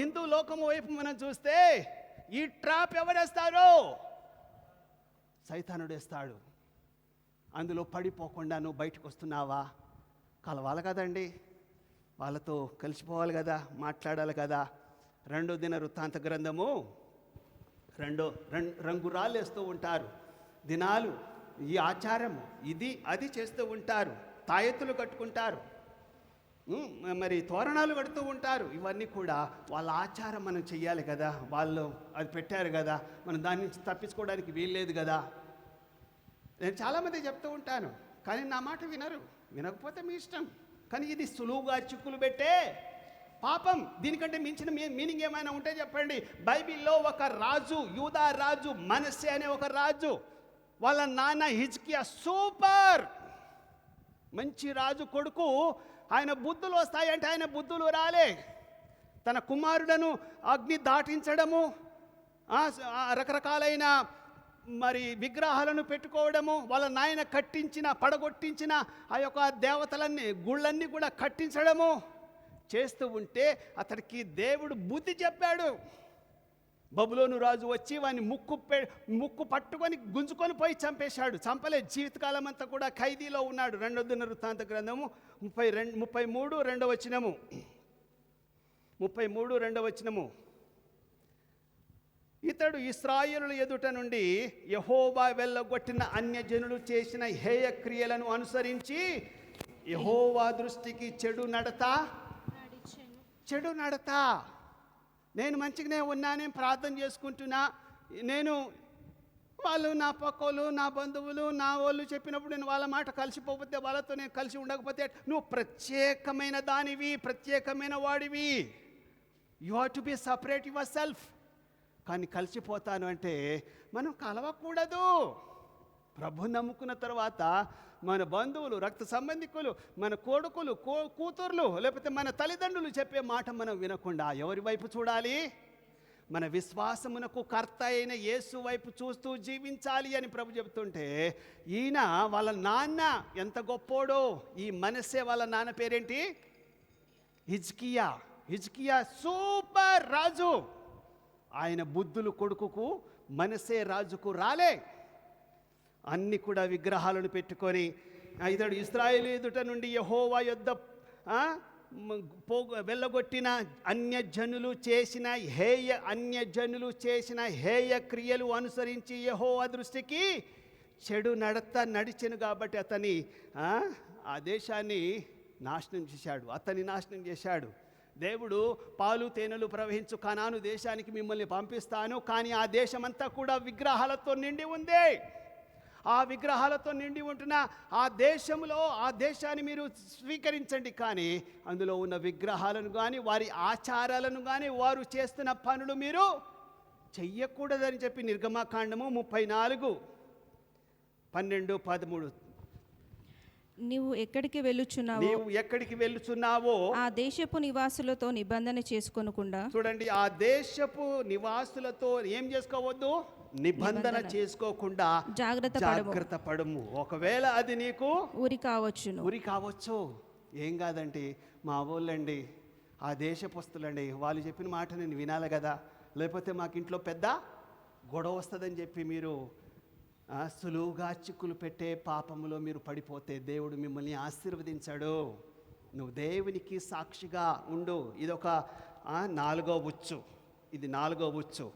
హిందూ లోకము వైపు మనం చూస్తే, ఈ ట్రాప్ ఎవరేస్తారో? సైతానుడు వేస్తాడు. అందులో పడిపోకుండా నువ్వు బయటకు వస్తున్నావా? కలవాలి కదండి, వాళ్ళతో కలిసిపోవాలి కదా, మాట్లాడాలి కదా. 2వ దిన వృత్తాంత గ్రంథము రంగురాళ్ళు వేస్తూ ఉంటారు, దినాలు, ఈ ఆచారము, ఇది అది చేస్తూ ఉంటారు, తాయెత్తులు కట్టుకుంటారు, మరి తోరణాలు కడుతూ ఉంటారు. ఇవన్నీ కూడా వాళ్ళ ఆచారం మనం చెయ్యాలి కదా, వాళ్ళు అది పెట్టారు కదా, మనం దాని నుంచి తప్పించుకోవడానికి వీల్లేదు కదా. నేను చాలామంది చెప్తూ ఉంటాను, కానీ నా మాట వినరు. వినకపోతే మీ ఇష్టం. కానీ ఇది సులువుగా చిక్కులు పెట్టే పాపం. దీనికంటే మించిన మీనింగ్ ఏమైనా ఉంటే చెప్పండి. బైబిల్లో ఒక రాజు, యూదా రాజు మనస్సే అనే ఒక రాజు, వాళ్ళ నాన్న హిజ్కియా సూపర్ మంచి రాజు కొడుకు. ఆయన బుద్ధులు వస్తాయంటే ఆయన బుద్ధులు రాలే. తన కుమారుడను అగ్ని దాటించడము, రకరకాలైన మరి విగ్రహాలను పెట్టుకోవడము, వాళ్ళ నాయన పడగొట్టించిన ఆ యొక్క దేవతలన్నీ గుళ్ళన్నీ కూడా కట్టించడము చేస్తూ ఉంటే అతడికి దేవుడు బుద్ధి చెప్పాడు. బబులోను రాజు వచ్చి వాని ముక్కు పట్టుకొని గుంజుకొని పోయి చంపేశాడు. చంపలేదు, జీవితకాలం అంతా కూడా ఖైదీలో ఉన్నాడు. 2వ దినవృత్తాంత గ్రంథము 33 2వ వచనము. 33 2వ వచనము. ఇతడు ఇశ్రాయేలుల ఎదుట నుండి యెహోవా వెళ్ళగొట్టిన అన్యజనులు చేసిన హేయ క్రియలను అనుసరించి యెహోవా దృష్టికి చెడు నడత. నేను మంచిగానే ఉన్నాను, ప్రార్థన చేసుకుంటున్నా, వాళ్ళు నా పక్కోళ్ళు, నా బంధువులు, నా వాళ్ళు చెప్పినప్పుడు నేను వాళ్ళ మాట కలిసిపోతే, వాళ్ళతో నేను కలిసి ఉండకపోతే నువ్వు ప్రత్యేకమైన దానివి, ప్రత్యేకమైన వాడివి. You have to be separate your self. కానీ కలిసిపోతాను అంటే మనం కలవకూడదు. ప్రభు నమ్ముకున్న తర్వాత మన బంధువులు, రక్త సంబంధికులు, మన కొడుకులు, కూతుర్లు, లేకపోతే మన తల్లిదండ్రులు చెప్పే మాట మనం వినకుండా ఎవరి వైపు చూడాలి? మన విశ్వాసమునకు కర్త అయిన యేసు వైపు చూస్తూ జీవించాలి అని ప్రభు చెబుతుంటే, ఈయన వాళ్ళ నాన్న ఎంత గొప్పోడో. ఈ మనస్సే వాళ్ళ నాన్న పేరేంటి? హిజ్కియా సూపర్ రాజు. ఆయన బుద్ధులు కొడుకుకు, మనసే రాజుకు రాలే. అన్ని కూడా విగ్రహాలను పెట్టుకొని ఇతడు ఇశ్రాయేలు ఎదుట నుండి యెహోవా యొద్ద వెళ్ళగొట్టిన అన్యజనులు చేసిన హేయ క్రియలు అనుసరించి యెహోవా దృష్టికి చెడు నడిచెను. కాబట్టి అతని ఆ దేశాన్ని నాశనం చేశాడు. దేవుడు పాలు తేనెలు ప్రవహించు కనాను దేశానికి మిమ్మల్ని పంపిస్తాను, కానీ ఆ దేశమంతా కూడా విగ్రహాలతో నిండి ఉంది. ఆ విగ్రహాలతో నిండి ఉంటున్న ఆ దేశాన్ని మీరు స్వీకరించండి, కానీ అందులో ఉన్న విగ్రహాలను కానీ వారి ఆచారాలను కానీ వారు చేస్తున్న పనులు మీరు చెయ్యకూడదని చెప్పి నిర్గమకాండము 34:12-13. నీవు ఎక్కడికి వెళ్ళుచున్నావో ఆ దేశపు నివాసులతో నిబంధన చేసుకొనకుండా. చూడండి, ఆ దేశపు నివాసులతో ఏం చేసుకోవద్దు? నిబంధన చేసుకోకుండా జాగ్రత్త పడము. ఒకవేళ అది నీకు ఉరి కావచ్చు. ఏం కాదండి, మా వాళ్ళండి, ఆ దేశపుస్తులండి, వాళ్ళు చెప్పిన మాట నేను వినాలి కదా, లేకపోతే మాకు ఇంట్లో పెద్ద గొడవ వస్తుందని చెప్పి మీరు సులువుగా చిక్కులు పెట్టే పాపములో మీరు పడిపోతే దేవుడు మిమ్మల్ని ఆశీర్వదించాడు. నువ్వు దేవునికి సాక్షిగా ఉండు. ఇదొక 4వ ఉచ్చు. ఇది 4వ ఉచ్చు.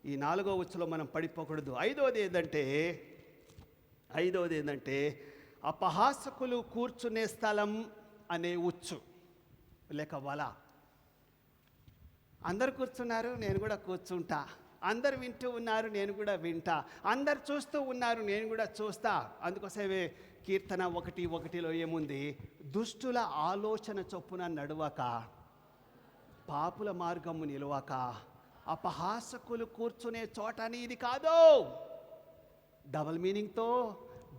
ఈ 4వ ఉచ్చులో మనం పడిపోకూడదు. ఐదవది ఏంటంటే అపహాసకులు కూర్చునే స్థలం అనే ఉచ్చు లేక వల. అందరు కూర్చున్నారు, నేను కూడా కూర్చుంటా. అందరు వింటూ ఉన్నారు, నేను కూడా వింటా. అందరు చూస్తూ ఉన్నారు, నేను కూడా చూస్తా. అందుకోసమే కీర్తన 1:1లో ఏముంది? దుష్టుల ఆలోచన చొప్పున నడవక, పాపుల మార్గము నిలవక, అపహాసకులు కూర్చునే చోట ఇది కాదు. డబల్ మీనింగ్తో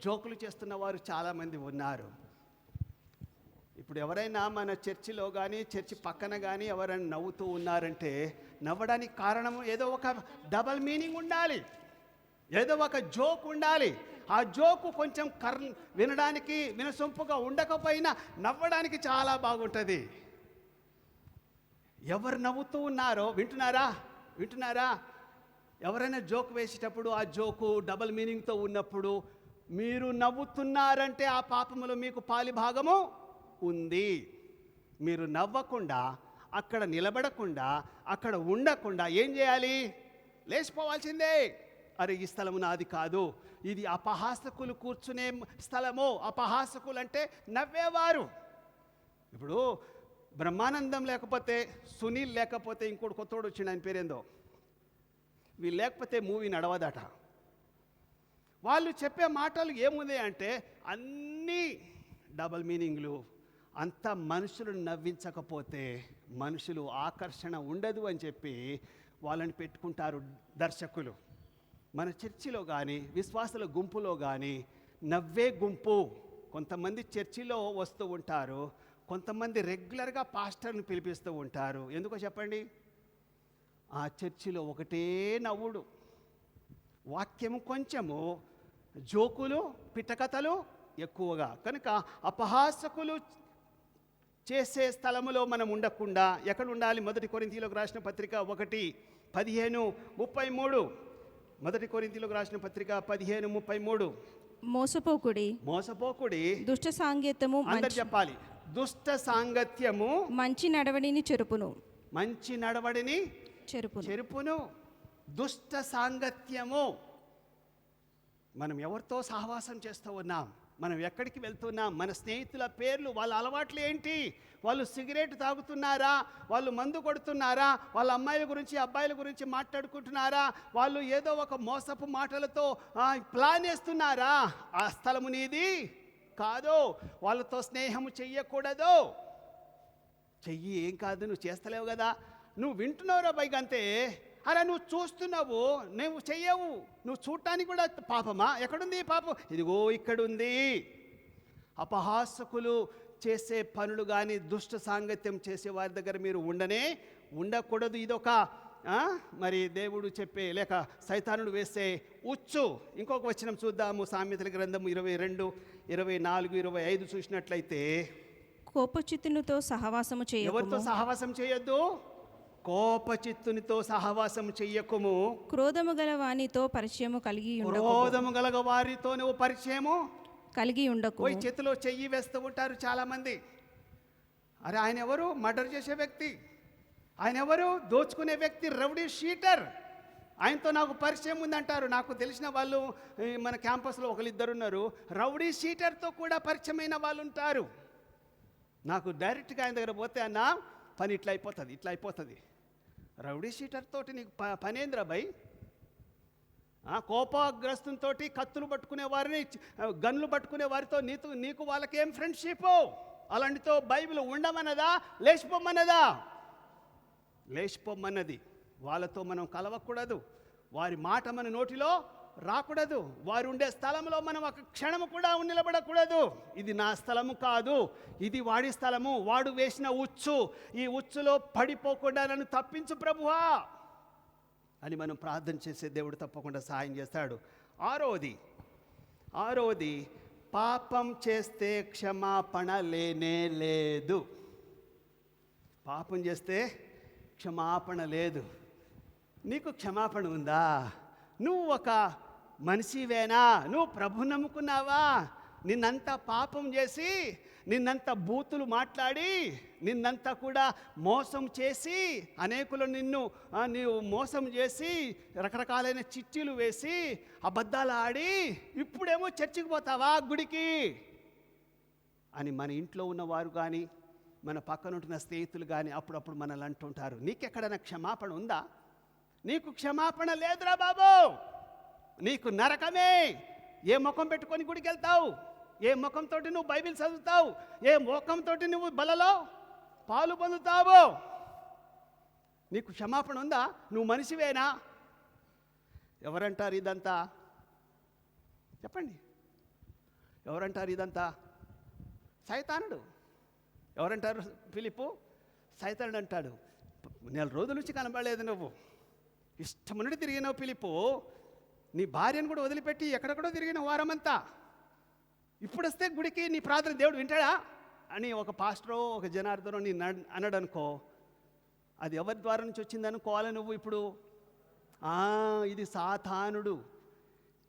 జోకులు చేస్తున్న వారు చాలామంది ఉన్నారు. ఇప్పుడు ఎవరైనా మన చర్చిలో కానీ చర్చి పక్కన కానీ ఎవరైనా నవ్వుతూ ఉన్నారంటే నవ్వడానికి కారణం ఏదో ఒక డబల్ మీనింగ్ ఉండాలి, ఏదో ఒక జోక్ ఉండాలి. ఆ జోకు కొంచెం వినడానికి వినసొంపుగా ఉండకపోయినా నవ్వడానికి చాలా బాగుంటుంది. ఎవరు నవ్వుతూ ఉన్నారో వింటున్నారా? ఎవరైనా జోక్ వేసేటప్పుడు ఆ జోకు డబల్ మీనింగ్తో ఉన్నప్పుడు మీరు నవ్వుతున్నారంటే ఆ పాపములో మీకు పాలిభాగము ఉంది. మీరు నవ్వకుండా, అక్కడ నిలబడకుండా, అక్కడ ఉండకుండా ఏం చేయాలి? లేచిపోవాల్సిందే. అరే, ఈ స్థలము నాది కాదు, ఇది అపహాసకులు కూర్చునే స్థలము. అపహాసకులు అంటే నవ్వేవారు. ఇప్పుడు బ్రహ్మానందం లేకపోతే, సునీల్ లేకపోతే, ఇంకోటి కొత్తోడు వచ్చిండు, ఆయన పేరేందో, వీళ్ళు లేకపోతే మూవీ నడవదట. వాళ్ళు చెప్పే మాటలు ఏముంది అంటే అన్నీ డబల్ మీనింగ్లు. అంత మనుషులను నవ్వించకపోతే మనుషులు ఆకర్షణ ఉండదు అని చెప్పి వాళ్ళని పెట్టుకుంటారు దర్శకులు. మన చర్చిలో కానీ విశ్వాసుల గుంపులో కానీ నవ్వే గుంపు కొంతమంది చర్చిలో వస్తూ ఉంటారు, కొంతమంది రెగ్యులర్గా పాస్టర్ని పిలిపిస్తూ ఉంటారు. ఎందుకో చెప్పండి? ఆ చర్చిలో ఒకటే నవ్వుడు, వాక్యము కొంచెము, జోకులు పిట్టకథలు ఎక్కువగా. కనుక అపహాసకులు చేసే స్థలములో మనం ఉండకుండా ఎక్కడ ఉండాలి? 1 కొరింథీయులకు రాసిన పత్రిక 1:15-33. 1 కొరింథీయులకు రాసిన పత్రిక 15:33. మోసపోకుడి దుష్ట సాంగత్యము అందరు చెప్పాలి. దుష్ట సాంగత్యము మంచి నడవడిని చెరుపును. మంచి నడవడిని చెరుపును. దుష్ట సాంగత్యము. మనం ఎవరితో సహవాసం చేస్తూ ఉన్నాం? మనం ఎక్కడికి వెళ్తున్నాం? మన స్నేహితుల పేర్లు, వాళ్ళ అలవాట్లు ఏంటి? వాళ్ళు సిగరెట్ తాగుతున్నారా? వాళ్ళు మందు కొడుతున్నారా? వాళ్ళ అమ్మాయిల గురించి అబ్బాయిల గురించి మాట్లాడుకుంటున్నారా? వాళ్ళు ఏదో ఒక మోసపు మాటలతో ప్లాన్ వేస్తున్నారా? ఆ స్థలము నీది కాదు. వాళ్ళతో స్నేహము చెయ్యకూడదు. చెయ్యి, ఏం కాదు, నువ్వు చేస్తలేవు కదా, నువ్వు వింటున్నావురా పైగా అంతే. అలా నువ్వు చూస్తున్నావు, నువ్వు చెయ్యవు. నువ్వు చూడటానికి కూడా పాపమా? ఎక్కడుంది పాపం? ఇదిగో ఇక్కడుంది. అపహాసకులు చేసే పనులు కానీ దుష్ట సాంగత్యం చేసే వారి దగ్గర మీరు ఉండకూడదు. ఇదొక మరి దేవుడు చెప్పే లేక సైతానుడు వేసే ఉచ్చు. ఇంకొక వచనం చూద్దాము. సామెతల గ్రంథము 22, 24, 25 చూసినట్లయితే, కోపచిత్తునితో సహవాసము చేయకుము. ఎవరితో సహవాసం చేయొద్దు? కోపచిత్తునితో సహవాసం చెయ్యకుము. క్రోధము గల వానితో పరిచయము కలిగి ఉండకు. క్రోధము గల వారితో నువ్వు పరిచయము కలిగి ఉండకు. పోయి చేతిలో చెయ్యి వేస్తూ ఉంటారు చాలా మంది. అరే ఆయన ఎవరు? మర్డర్ చేసే వ్యక్తి. ఆయన ఎవరు? దోచుకునే వ్యక్తి, రౌడీ షీటర్. ఆయనతో నాకు పరిచయం ఉందంటారు. నాకు తెలిసిన వాళ్ళు మన క్యాంపస్లో ఒకరిద్దరు ఉన్నారు. రౌడీ షీటర్తో కూడా పరిచయమైన వాళ్ళు ఉంటారు. నాకు డైరెక్ట్గా ఆయన దగ్గర పోతే అన్న పని ఇట్లా అయిపోతుంది. రౌడీ షీటర్ తోటి నీకు పనేంద్రా భయ్? కోపగ్రస్తంతో కత్తులు పట్టుకునే వారిని, గన్లు పట్టుకునే వారితో నీకు వాళ్ళకేం ఫ్రెండ్షిప్? అలాంటితో బైబిల్ ఉండమన్నదా? లేచిపోమన్నది. వాళ్ళతో మనం కలవకూడదు. వారి మాట మన నోటిలో రాకూడదు. వారు ఉండే స్థలంలో మనం ఒక క్షణము కూడా నిలబడకూడదు. ఇది నా స్థలము కాదు, ఇది వాడి స్థలము, వాడు వేసిన ఉచ్చు, ఈ ఉచ్చులో పడిపోకుండా నన్ను తప్పించు ప్రభువా అని మనం ప్రార్థన చేసే దేవుడు తప్పకుండా సహాయం చేస్తాడు. ఆరోది పాపం చేస్తే క్షమాపణ లేనే లేదు. పాపం చేస్తే క్షమాపణ లేదు. నీకు క్షమాపణ ఉందా? నువ్వు ఒక మనిషివేనా? నువ్వు ప్రభు నమ్ముకున్నావా? నిన్నంతా పాపం చేసి, నిన్నంతా బూతులు మాట్లాడి, నిన్నంతా కూడా మోసం చేసి, అనేకులు నీవు మోసం చేసి, రకరకాలైన చిట్టీలు వేసి, అబద్ధాలు ఆడి, ఇప్పుడేమో చర్చికి పోతావా, గుడికి అని మన ఇంట్లో ఉన్నవారు కానీ, మన పక్కన ఉంటున్న స్నేహితులు కానీ అప్పుడప్పుడు మనల్ని అంటుంటారు. నీకెక్కడైనా క్షమాపణ ఉందా? నీకు క్షమాపణ లేదురా బాబు. నీకు నరకమే. ఏ ముఖం పెట్టుకొని గుడికి వెళ్తావు? ఏ ముఖంతో నువ్వు బైబిల్ చదువుతావు? ఏ ముఖంతో నువ్వు బలలో పాలు పొందుతావు? నీకు క్షమాపణ ఉందా? నువ్వు మనిషివేనా? ఎవరంటారు ఇదంతా? చెప్పండి, ఎవరంటారు ఇదంతా? సైతానుడు. ఎవరంటారు? ఫిలిప్పు సైతానుడు అంటాడు. 4 రోజుల నుంచి కనబడలేదు, నువ్వు ఇష్టమున్నట్టు తిరిగినావు ఫిలిప్పు. నీ భార్యను కూడా వదిలిపెట్టి ఎక్కడెక్కడో తిరిగిన వారమంతా. ఇప్పుడు వస్తే గుడికి నీ ప్రార్థన దేవుడు వింటాడా అని ఒక పాస్టరో ఒక జనార్దనో నీ అన్నాడు అనుకో, అది ఎవరి ద్వారా నుంచి వచ్చింది అనుకోవాలి నువ్వు ఇప్పుడు. ఇది సాతానుడు.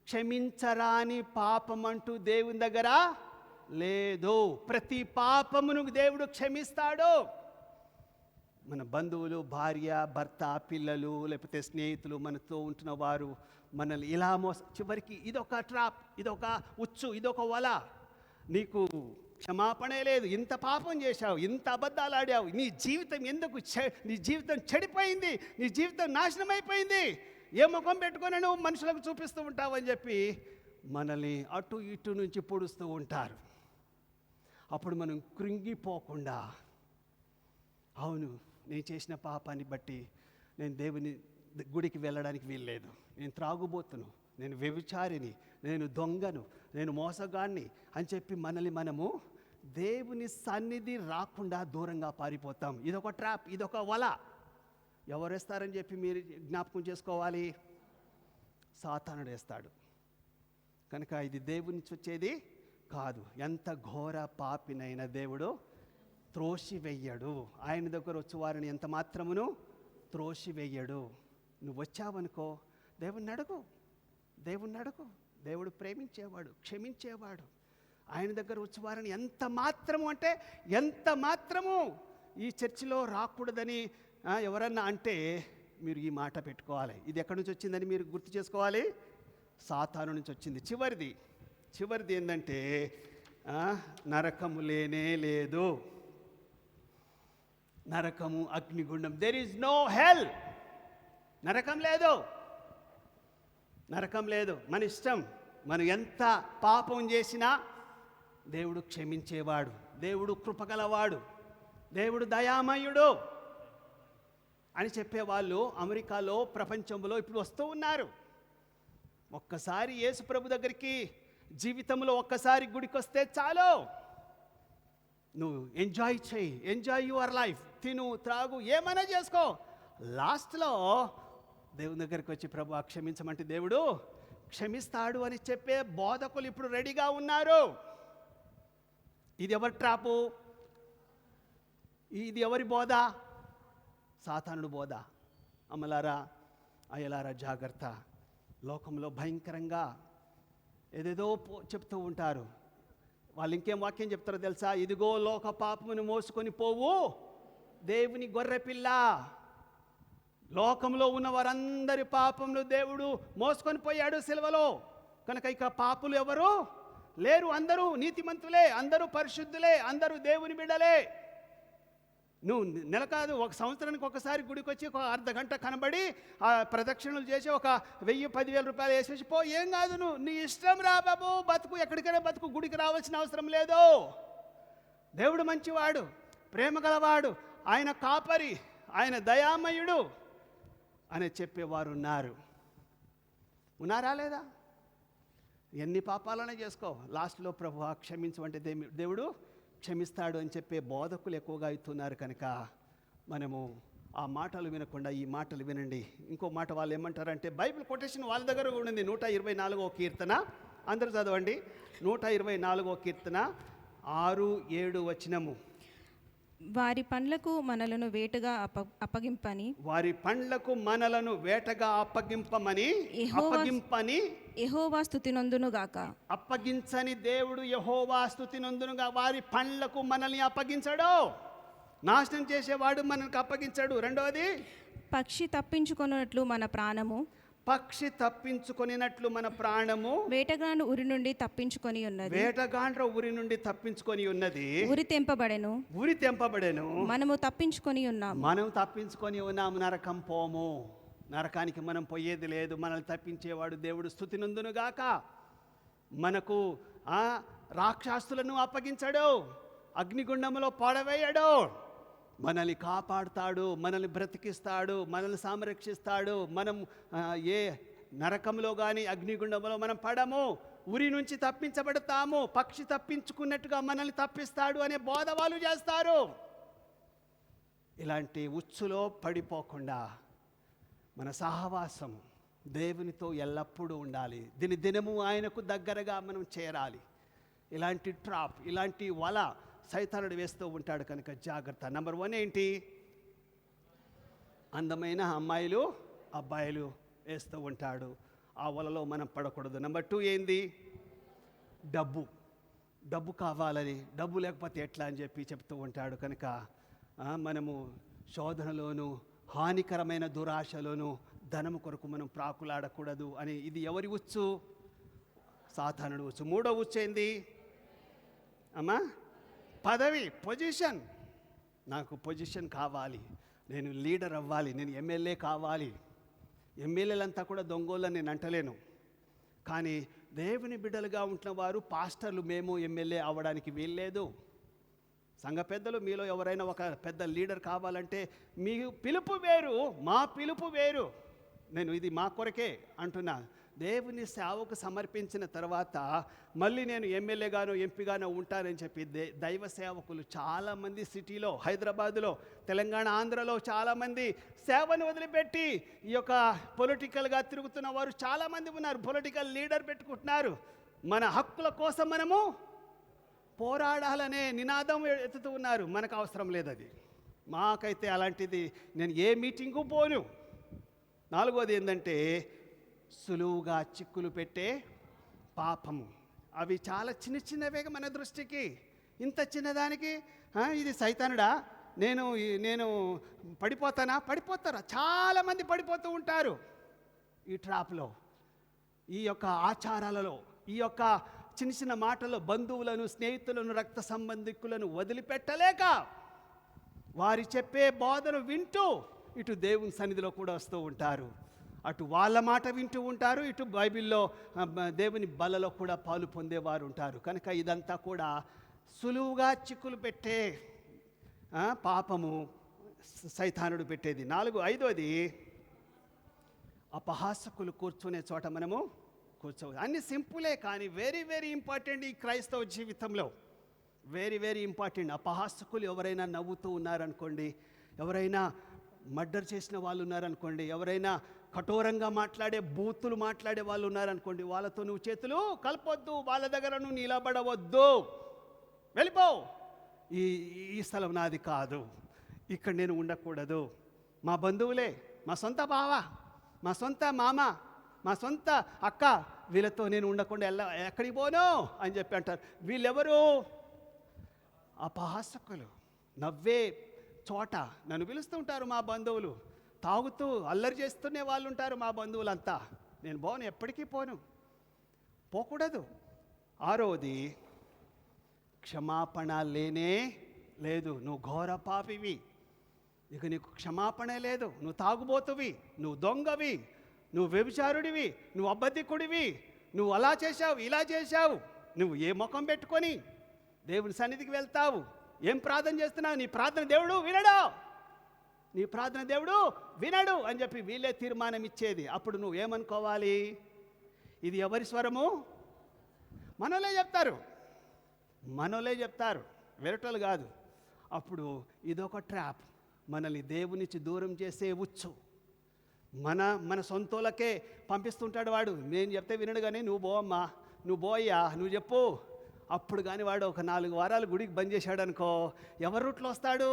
క్షమించరాని పాపం అంటూ దేవుని దగ్గర లేదు. ప్రతి పాపమును దేవుడు క్షమిస్తాడు. మన బంధువులు, భార్య, భర్త, పిల్లలు, లేకపోతే స్నేహితులు, మనతో ఉంటున్న వారు మనల్ని ఇలా చివరికి ఇదొక ట్రాప్, ఇదొక ఉచ్చు, ఇదొక వల. నీకు క్షమాపణే లేదు. ఇంత పాపం చేశావు, ఇంత అబద్ధాలు ఆడావు, నీ జీవితం నీ జీవితం చెడిపోయింది, నీ జీవితం నాశనం అయిపోయింది. ఏ ముఖం పెట్టుకొని నువ్వు మనుషులకు చూపిస్తూ ఉంటావు అని చెప్పి మనల్ని అటు ఇటు నుంచి పొడుస్తూ ఉంటారు. అప్పుడు మనం కృంగిపోకుండా, అవును నేను చేసిన పాపాన్ని బట్టి నేను దేవుని గుడికి వెళ్ళడానికి వీల్లేదు, నేను త్రాగుబోతును, నేను వ్యభిచారిని, నేను దొంగను, నేను మోసగాన్ని అని చెప్పి మనల్ని మనము దేవుని సన్నిధి రాకుండా దూరంగా పారిపోతాం. ఇదొక ట్రాప్, ఇదొక వల. ఎవరేస్తారని చెప్పి మీరు జ్ఞాపకం చేసుకోవాలి. సాతానుడు వేస్తాడు. కనుక ఇది దేవుని నుంచి వచ్చేది కాదు. ఎంత ఘోర పాపినైనా దేవుడు త్రోసివెయ్యడు. ఆయన దగ్గర వచ్చి వారిని ఎంత మాత్రమును త్రోసివెయ్యడు. నువ్వు వచ్చావనుకో, దేవుణ్ణి అడుగు. దేవుడు ప్రేమించేవాడు, క్షమించేవాడు. ఆయన దగ్గర వచ్చి వారిని ఎంత మాత్రము ఈ చర్చిలో రాకూడదని ఎవరన్నా అంటే మీరు ఈ మాట పెట్టుకోవాలి. ఇది ఎక్కడి నుంచి వచ్చిందని మీరు గుర్తు చేసుకోవాలి. సాతాను నుంచి వచ్చింది. చివరిది ఏంటంటే నరకము లేనే లేదు. నరకము, అగ్నిగుండం. దెర్ ఈజ్ నో హెల్. నరకం లేదు. మన ఇష్టం. మనం ఎంత పాపం చేసినా దేవుడు క్షమించేవాడు, దేవుడు కృపగలవాడు, దేవుడు దయామయుడు అని చెప్పేవాళ్ళు అమెరికాలో, ప్రపంచంలో ఇప్పుడు వస్తూ ఉన్నారు. ఒక్కసారి యేసు ప్రభు దగ్గరికి జీవితంలో ఒక్కసారి గుడికి వస్తే చాలు. నువ్వు ఎంజాయ్ యువర్ లైఫ్. తిను, త్రాగు, ఏమైనా చేసుకో. లాస్ట్లో దేవుని దగ్గరికి వచ్చి ప్రభు క్షమించమంటే దేవుడు క్షమిస్తాడు అని చెప్పే బోధకులు ఇప్పుడు రెడీగా ఉన్నారు. ఇది ఎవరి ట్రాపు? ఇది ఎవరి బోధ? సాతానుడు బోధ. అమ్మలారా, అయ్యలారా, జాగ్రత్త. లోకంలో భయంకరంగా ఏదేదో చెప్తూ ఉంటారు. వాళ్ళు ఇంకేం వాక్యం చెప్తారో తెలుసా? ఇదిగో లోక పాపమును మోసుకొని పోవు దేవుని గొర్రెపిల్ల. లోకంలో ఉన్న వారందరి పాపములు దేవుడు మోసుకొని పోయాడు సిలువలో. కనుక ఇక పాపులు ఎవరు లేరు. అందరూ నీతిమంతులే, అందరూ పరిశుద్ధులే, అందరూ దేవుని బిడ్డలే. నువ్వు నెల కాదు, ఒక సంవత్సరానికి ఒకసారి గుడికి వచ్చి ఒక అర్ధ గంట కనబడి ఆ ప్రదక్షిణలు చేసి ఒక 1000-10,000 రూపాయలు వేసేసి పో, ఏం కాదు. నువ్వు నీ ఇష్టం రా బాబు, బతుకు, ఎక్కడికైనా బతుకు, గుడికి రావాల్సిన అవసరం లేదు. దేవుడు మంచివాడు, ప్రేమ గలవాడు, ఆయన కాపరి, ఆయన దయామయుడు అని చెప్పేవారు ఉన్నారా లేదా? ఎన్ని పాపాలనే చేసుకో, లాస్ట్లో ప్రభువా క్షమించమంటే దేవుడు క్షమిస్తాడు అని చెప్పే బోధకులు ఎక్కువగా అవుతున్నారు. కనుక మనము ఆ మాటలు వినకుండా ఈ మాటలు వినండి. ఇంకో మాట వాళ్ళు ఏమంటారంటే, బైబిల్ కొటేషన్ వాళ్ళ దగ్గర కూడా ఉంది. 124వ కీర్తన, అందరూ చదవండి. 124వ కీర్తన 6-7 వచనము. వారి పండ్లకు మనలను వేటగా అప్పగింపని యెహోవా స్తుతి నొందునుగాక. అప్పగించని దేవుడు యెహోవా స్తుతి నొందునుగా. వారి పండ్లకు మనల్ని అప్పగించడు. నాశనం చేసేవాడు మనల్ని అప్పగించడు. రెండవది, పక్షి తప్పించుకొనున్నట్లు మన ప్రాణము వేటగాండ్ర ఉరి నుండి తప్పించుకొని ఉన్నది. ఉరి తెంపబడెను. మనము తప్పించుకొని ఉన్నాము. నరకం పోము. నరకానికి మనం పోయేది లేదు. మనల్ని తప్పించేవాడు దేవుడు స్తుతి నందునుగాక. మనకు రాక్షసులను అప్పగించడు, అగ్నిగుండంలో పడవేయడు. మనల్ని కాపాడుతాడు, మనల్ని బ్రతికిస్తాడు, మనల్ని సంరక్షిస్తాడు. మనం ఏ నరకంలో కానీ అగ్నిగుండంలో మనం పడము, ఉరి నుంచి తప్పించబడతాము. పక్షి తప్పించుకున్నట్టుగా మనల్ని తప్పిస్తాడు అనే బోధ వాళ్ళు చేస్తారు. ఇలాంటి ఉచ్చులో పడిపోకుండా మన సహవాసం దేవునితో ఎల్లప్పుడూ ఉండాలి. దినము ఆయనకు దగ్గరగా మనం చేరాలి. ఇలాంటి ట్రాప్, ఇలాంటి వల సైతానుడు వేస్తూ ఉంటాడు. కనుక జాగ్రత్త. నెంబర్ 1 ఏంటి? అందమైన అమ్మాయిలు, అబ్బాయిలు వేస్తూ ఉంటాడు. ఆ వలలో మనం పడకూడదు. నెంబర్ 2 ఏంది? డబ్బు కావాలని, డబ్బు లేకపోతే ఎట్లా అని చెప్పి చెప్తూ ఉంటాడు. కనుక మనము శోధనలోను, హానికరమైన దురాశలోను, ధనము కొరకు మనం ప్రాకులాడకూడదు అని. ఇది ఎవరి ఉచ్చు? సాతానుడు ఉచ్చు. 3వ ఉచ్చు ఏంది అమ్మా? పదవి, పొజిషన్. నాకు పొజిషన్ కావాలి, నేను లీడర్ అవ్వాలి, నేను ఎమ్మెల్యే కావాలి. ఎమ్మెల్యేలంతా కూడా దొంగోళ్ళని నేను అంటలేను. కానీ దేవుని బిడ్డలుగా ఉంటున్న వారు, పాస్టర్లు, మేము ఎమ్మెల్యే అవ్వడానికి వీల్లేదు. సంఘ పెద్దలు, మీలో ఎవరైనా ఒక పెద్ద లీడర్ కావాలంటే మీ పిలుపు వేరు, మా పిలుపు వేరు. నేను ఇది మా కొరకే అంటున్నా. దేవుని సేవకు సమర్పించిన తర్వాత మళ్ళీ నేను ఎమ్మెల్యేగానో ఎంపీగానో ఉంటానని చెప్పి దైవ సేవకులు చాలామంది సిటీలో, హైదరాబాదులో, తెలంగాణ, ఆంధ్రలో చాలామంది సేవను వదిలిపెట్టి ఈ యొక్క పొలిటికల్గా తిరుగుతున్న వారు చాలామంది ఉన్నారు. పొలిటికల్ లీడర్ పెట్టుకుంటున్నారు. మన హక్కుల కోసం మనము పోరాడాలనే నినాదం ఎత్తుతూ ఉన్నారు. మనకు అవసరం లేదు అది. మాకైతే అలాంటిది నేను ఏ మీటింగు పోను. నాలుగోది ఏంటంటే సులువుగా చిక్కులు పెట్టే పాపము. అవి చాలా చిన్న చిన్నవే మన దృష్టికి. ఇంత చిన్నదానికి ఇది సైతానుడా, నేను పడిపోతారా? చాలామంది పడిపోతూ ఉంటారు ఈ ట్రాప్లో, ఈ యొక్క ఆచారాలలో, ఈ యొక్క చిన్న చిన్న మాటల్లో బంధువులను, స్నేహితులను, రక్త సంబంధికులను వదిలిపెట్టలేక వారి చెప్పే బోధను వింటూ ఇటు దేవుని సన్నిధిలో కూడా వస్తూ ఉంటారు. అటు వాళ్ళ మాట వింటూ ఉంటారు, ఇటు బైబిల్లో దేవుని బలలో కూడా పాలు పొందేవారు ఉంటారు. కనుక ఇదంతా కూడా సులువుగా చిక్కులు పెట్టే పాపము, సైతానుడు పెట్టేది. ఐదోది అపహాసకులు కూర్చునే చోట మనము కూర్చోవచ్చు. అన్ని సింపులే, కానీ వెరీ వెరీ ఇంపార్టెంట్ ఈ క్రైస్తవ జీవితంలో. Very very important. అపహాసకులు ఎవరైనా నవ్వుతూ ఉన్నారనుకోండి, ఎవరైనా మర్డర్ చేసిన వాళ్ళు ఉన్నారనుకోండి, ఎవరైనా కఠోరంగా మాట్లాడే బూతులు మాట్లాడే వాళ్ళు ఉన్నారనుకోండి, వాళ్ళతో నువ్వు చేతులు కలపొద్దు, వాళ్ళ దగ్గర నువ్వు నిలబడవద్దు, వెళ్ళిపో. ఈ స్థలం నాది కాదు, ఇక్కడ నేను ఉండకూడదు. మా బంధువులే, మా సొంత బావ, మా సొంత మామ, మా సొంత అక్క, వీళ్ళతో నేను ఉండకుండా ఎక్కడికి పోను అని చెప్పి అంటారు. వీళ్ళెవరు? అపహాసకులు. నవ్వే చోట నన్ను పిలుస్తూ ఉంటారు మా బంధువులు. తాగుతూ అల్లరి చేస్తూనే వాళ్ళు ఉంటారు మా బంధువులంతా. నేను పోను, ఎప్పటికీ పోకూడదు. ఆరోది క్షమాపణ లేనే లేదు. నువ్వు ఘోర పాపివి, ఇక నీకు క్షమాపణే లేదు. నువ్వు తాగుబోతువి, నువ్వు దొంగవి, నువ్వు వ్యభిచారుడివి, నువ్వు అబద్ధికుడివి, నువ్వు అలా చేశావు, ఇలా చేశావు. నువ్వు ఏ ముఖం పెట్టుకొని దేవుని సన్నిధికి వెళ్తావు? ఏం ప్రార్థన చేస్తున్నావు? నీ ప్రార్థన దేవుడు వినడు, నీ ప్రార్థన దేవుడు వినడు అని చెప్పి వీళ్ళే తీర్మానం ఇచ్చేది. అప్పుడు నువ్వు ఏమనుకోవాలి? ఇది ఎవరి స్వరము? మనోలే చెప్తారు, వేరేటోళ్ళు కాదు. అప్పుడు ఇదొక ట్రాప్, మనల్ని దేవునికి దూరం చేసే ఉచ్చు. మన సొంతోళ్ళకే పంపిస్తుంటాడు వాడు. నేను చెప్తే వినడు, కానీ నువ్వు పోమ్మా, నువ్వు పోయ్యా, నువ్వు చెప్పు. అప్పుడు కానీ వాడు ఒక 4 వారాలు గుడికి బంద్ చేశాడు అనుకో, ఎవరి రూట్లో వస్తాడు?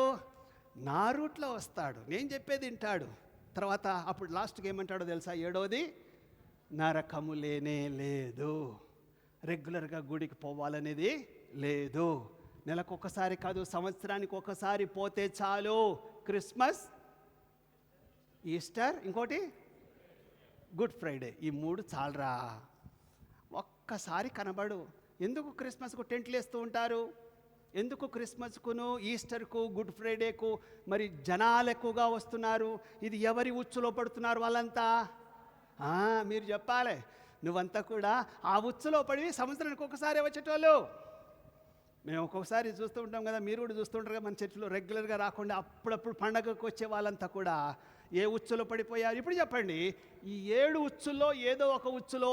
నా రూట్లో వస్తాడు, నేను చెప్పేది వింటాడు. తర్వాత అప్పుడు లాస్ట్కి ఏమంటాడో తెలుసా? 7వది, నరకము లేనే లేదు. రెగ్యులర్గా గుడికి పోవాలనేది లేదు. నెలకు ఒకసారి కాదు, సంవత్సరానికి ఒకసారి పోతే చాలు. క్రిస్మస్, ఈస్టర్, ఇంకోటి గుడ్ ఫ్రైడే, ఈ 3 చాలరా. ఒక్కసారి కనబడు. ఎందుకు క్రిస్మస్కు టెంట్లు వేస్తూ ఉంటారు? ఎందుకు క్రిస్మస్కును, ఈస్టర్కు, గుడ్ ఫ్రైడేకు మరి జనాలు ఎక్కువగా వస్తున్నారు? ఇది ఎవరి ఉచ్చులో పడుతున్నారు వాళ్ళంతా? మీరు చెప్పాలి. నువ్వంతా కూడా ఆ ఉచ్చులో పడి సంవత్సరానికి ఒకసారి వచ్చేటోళ్ళు. మేము ఒక్కొక్కసారి చూస్తూ ఉంటాం కదా, మీరు కూడా చూస్తుంటారు కదా, మన చర్చిలో రెగ్యులర్గా రాకుండా అప్పుడప్పుడు పండగకు వచ్చే వాళ్ళంతా కూడా ఏ ఉచ్చులో పడిపోయారు? ఇప్పుడు చెప్పండి, ఈ 7 ఉచ్చుల్లో ఏదో ఒక ఉచ్చులో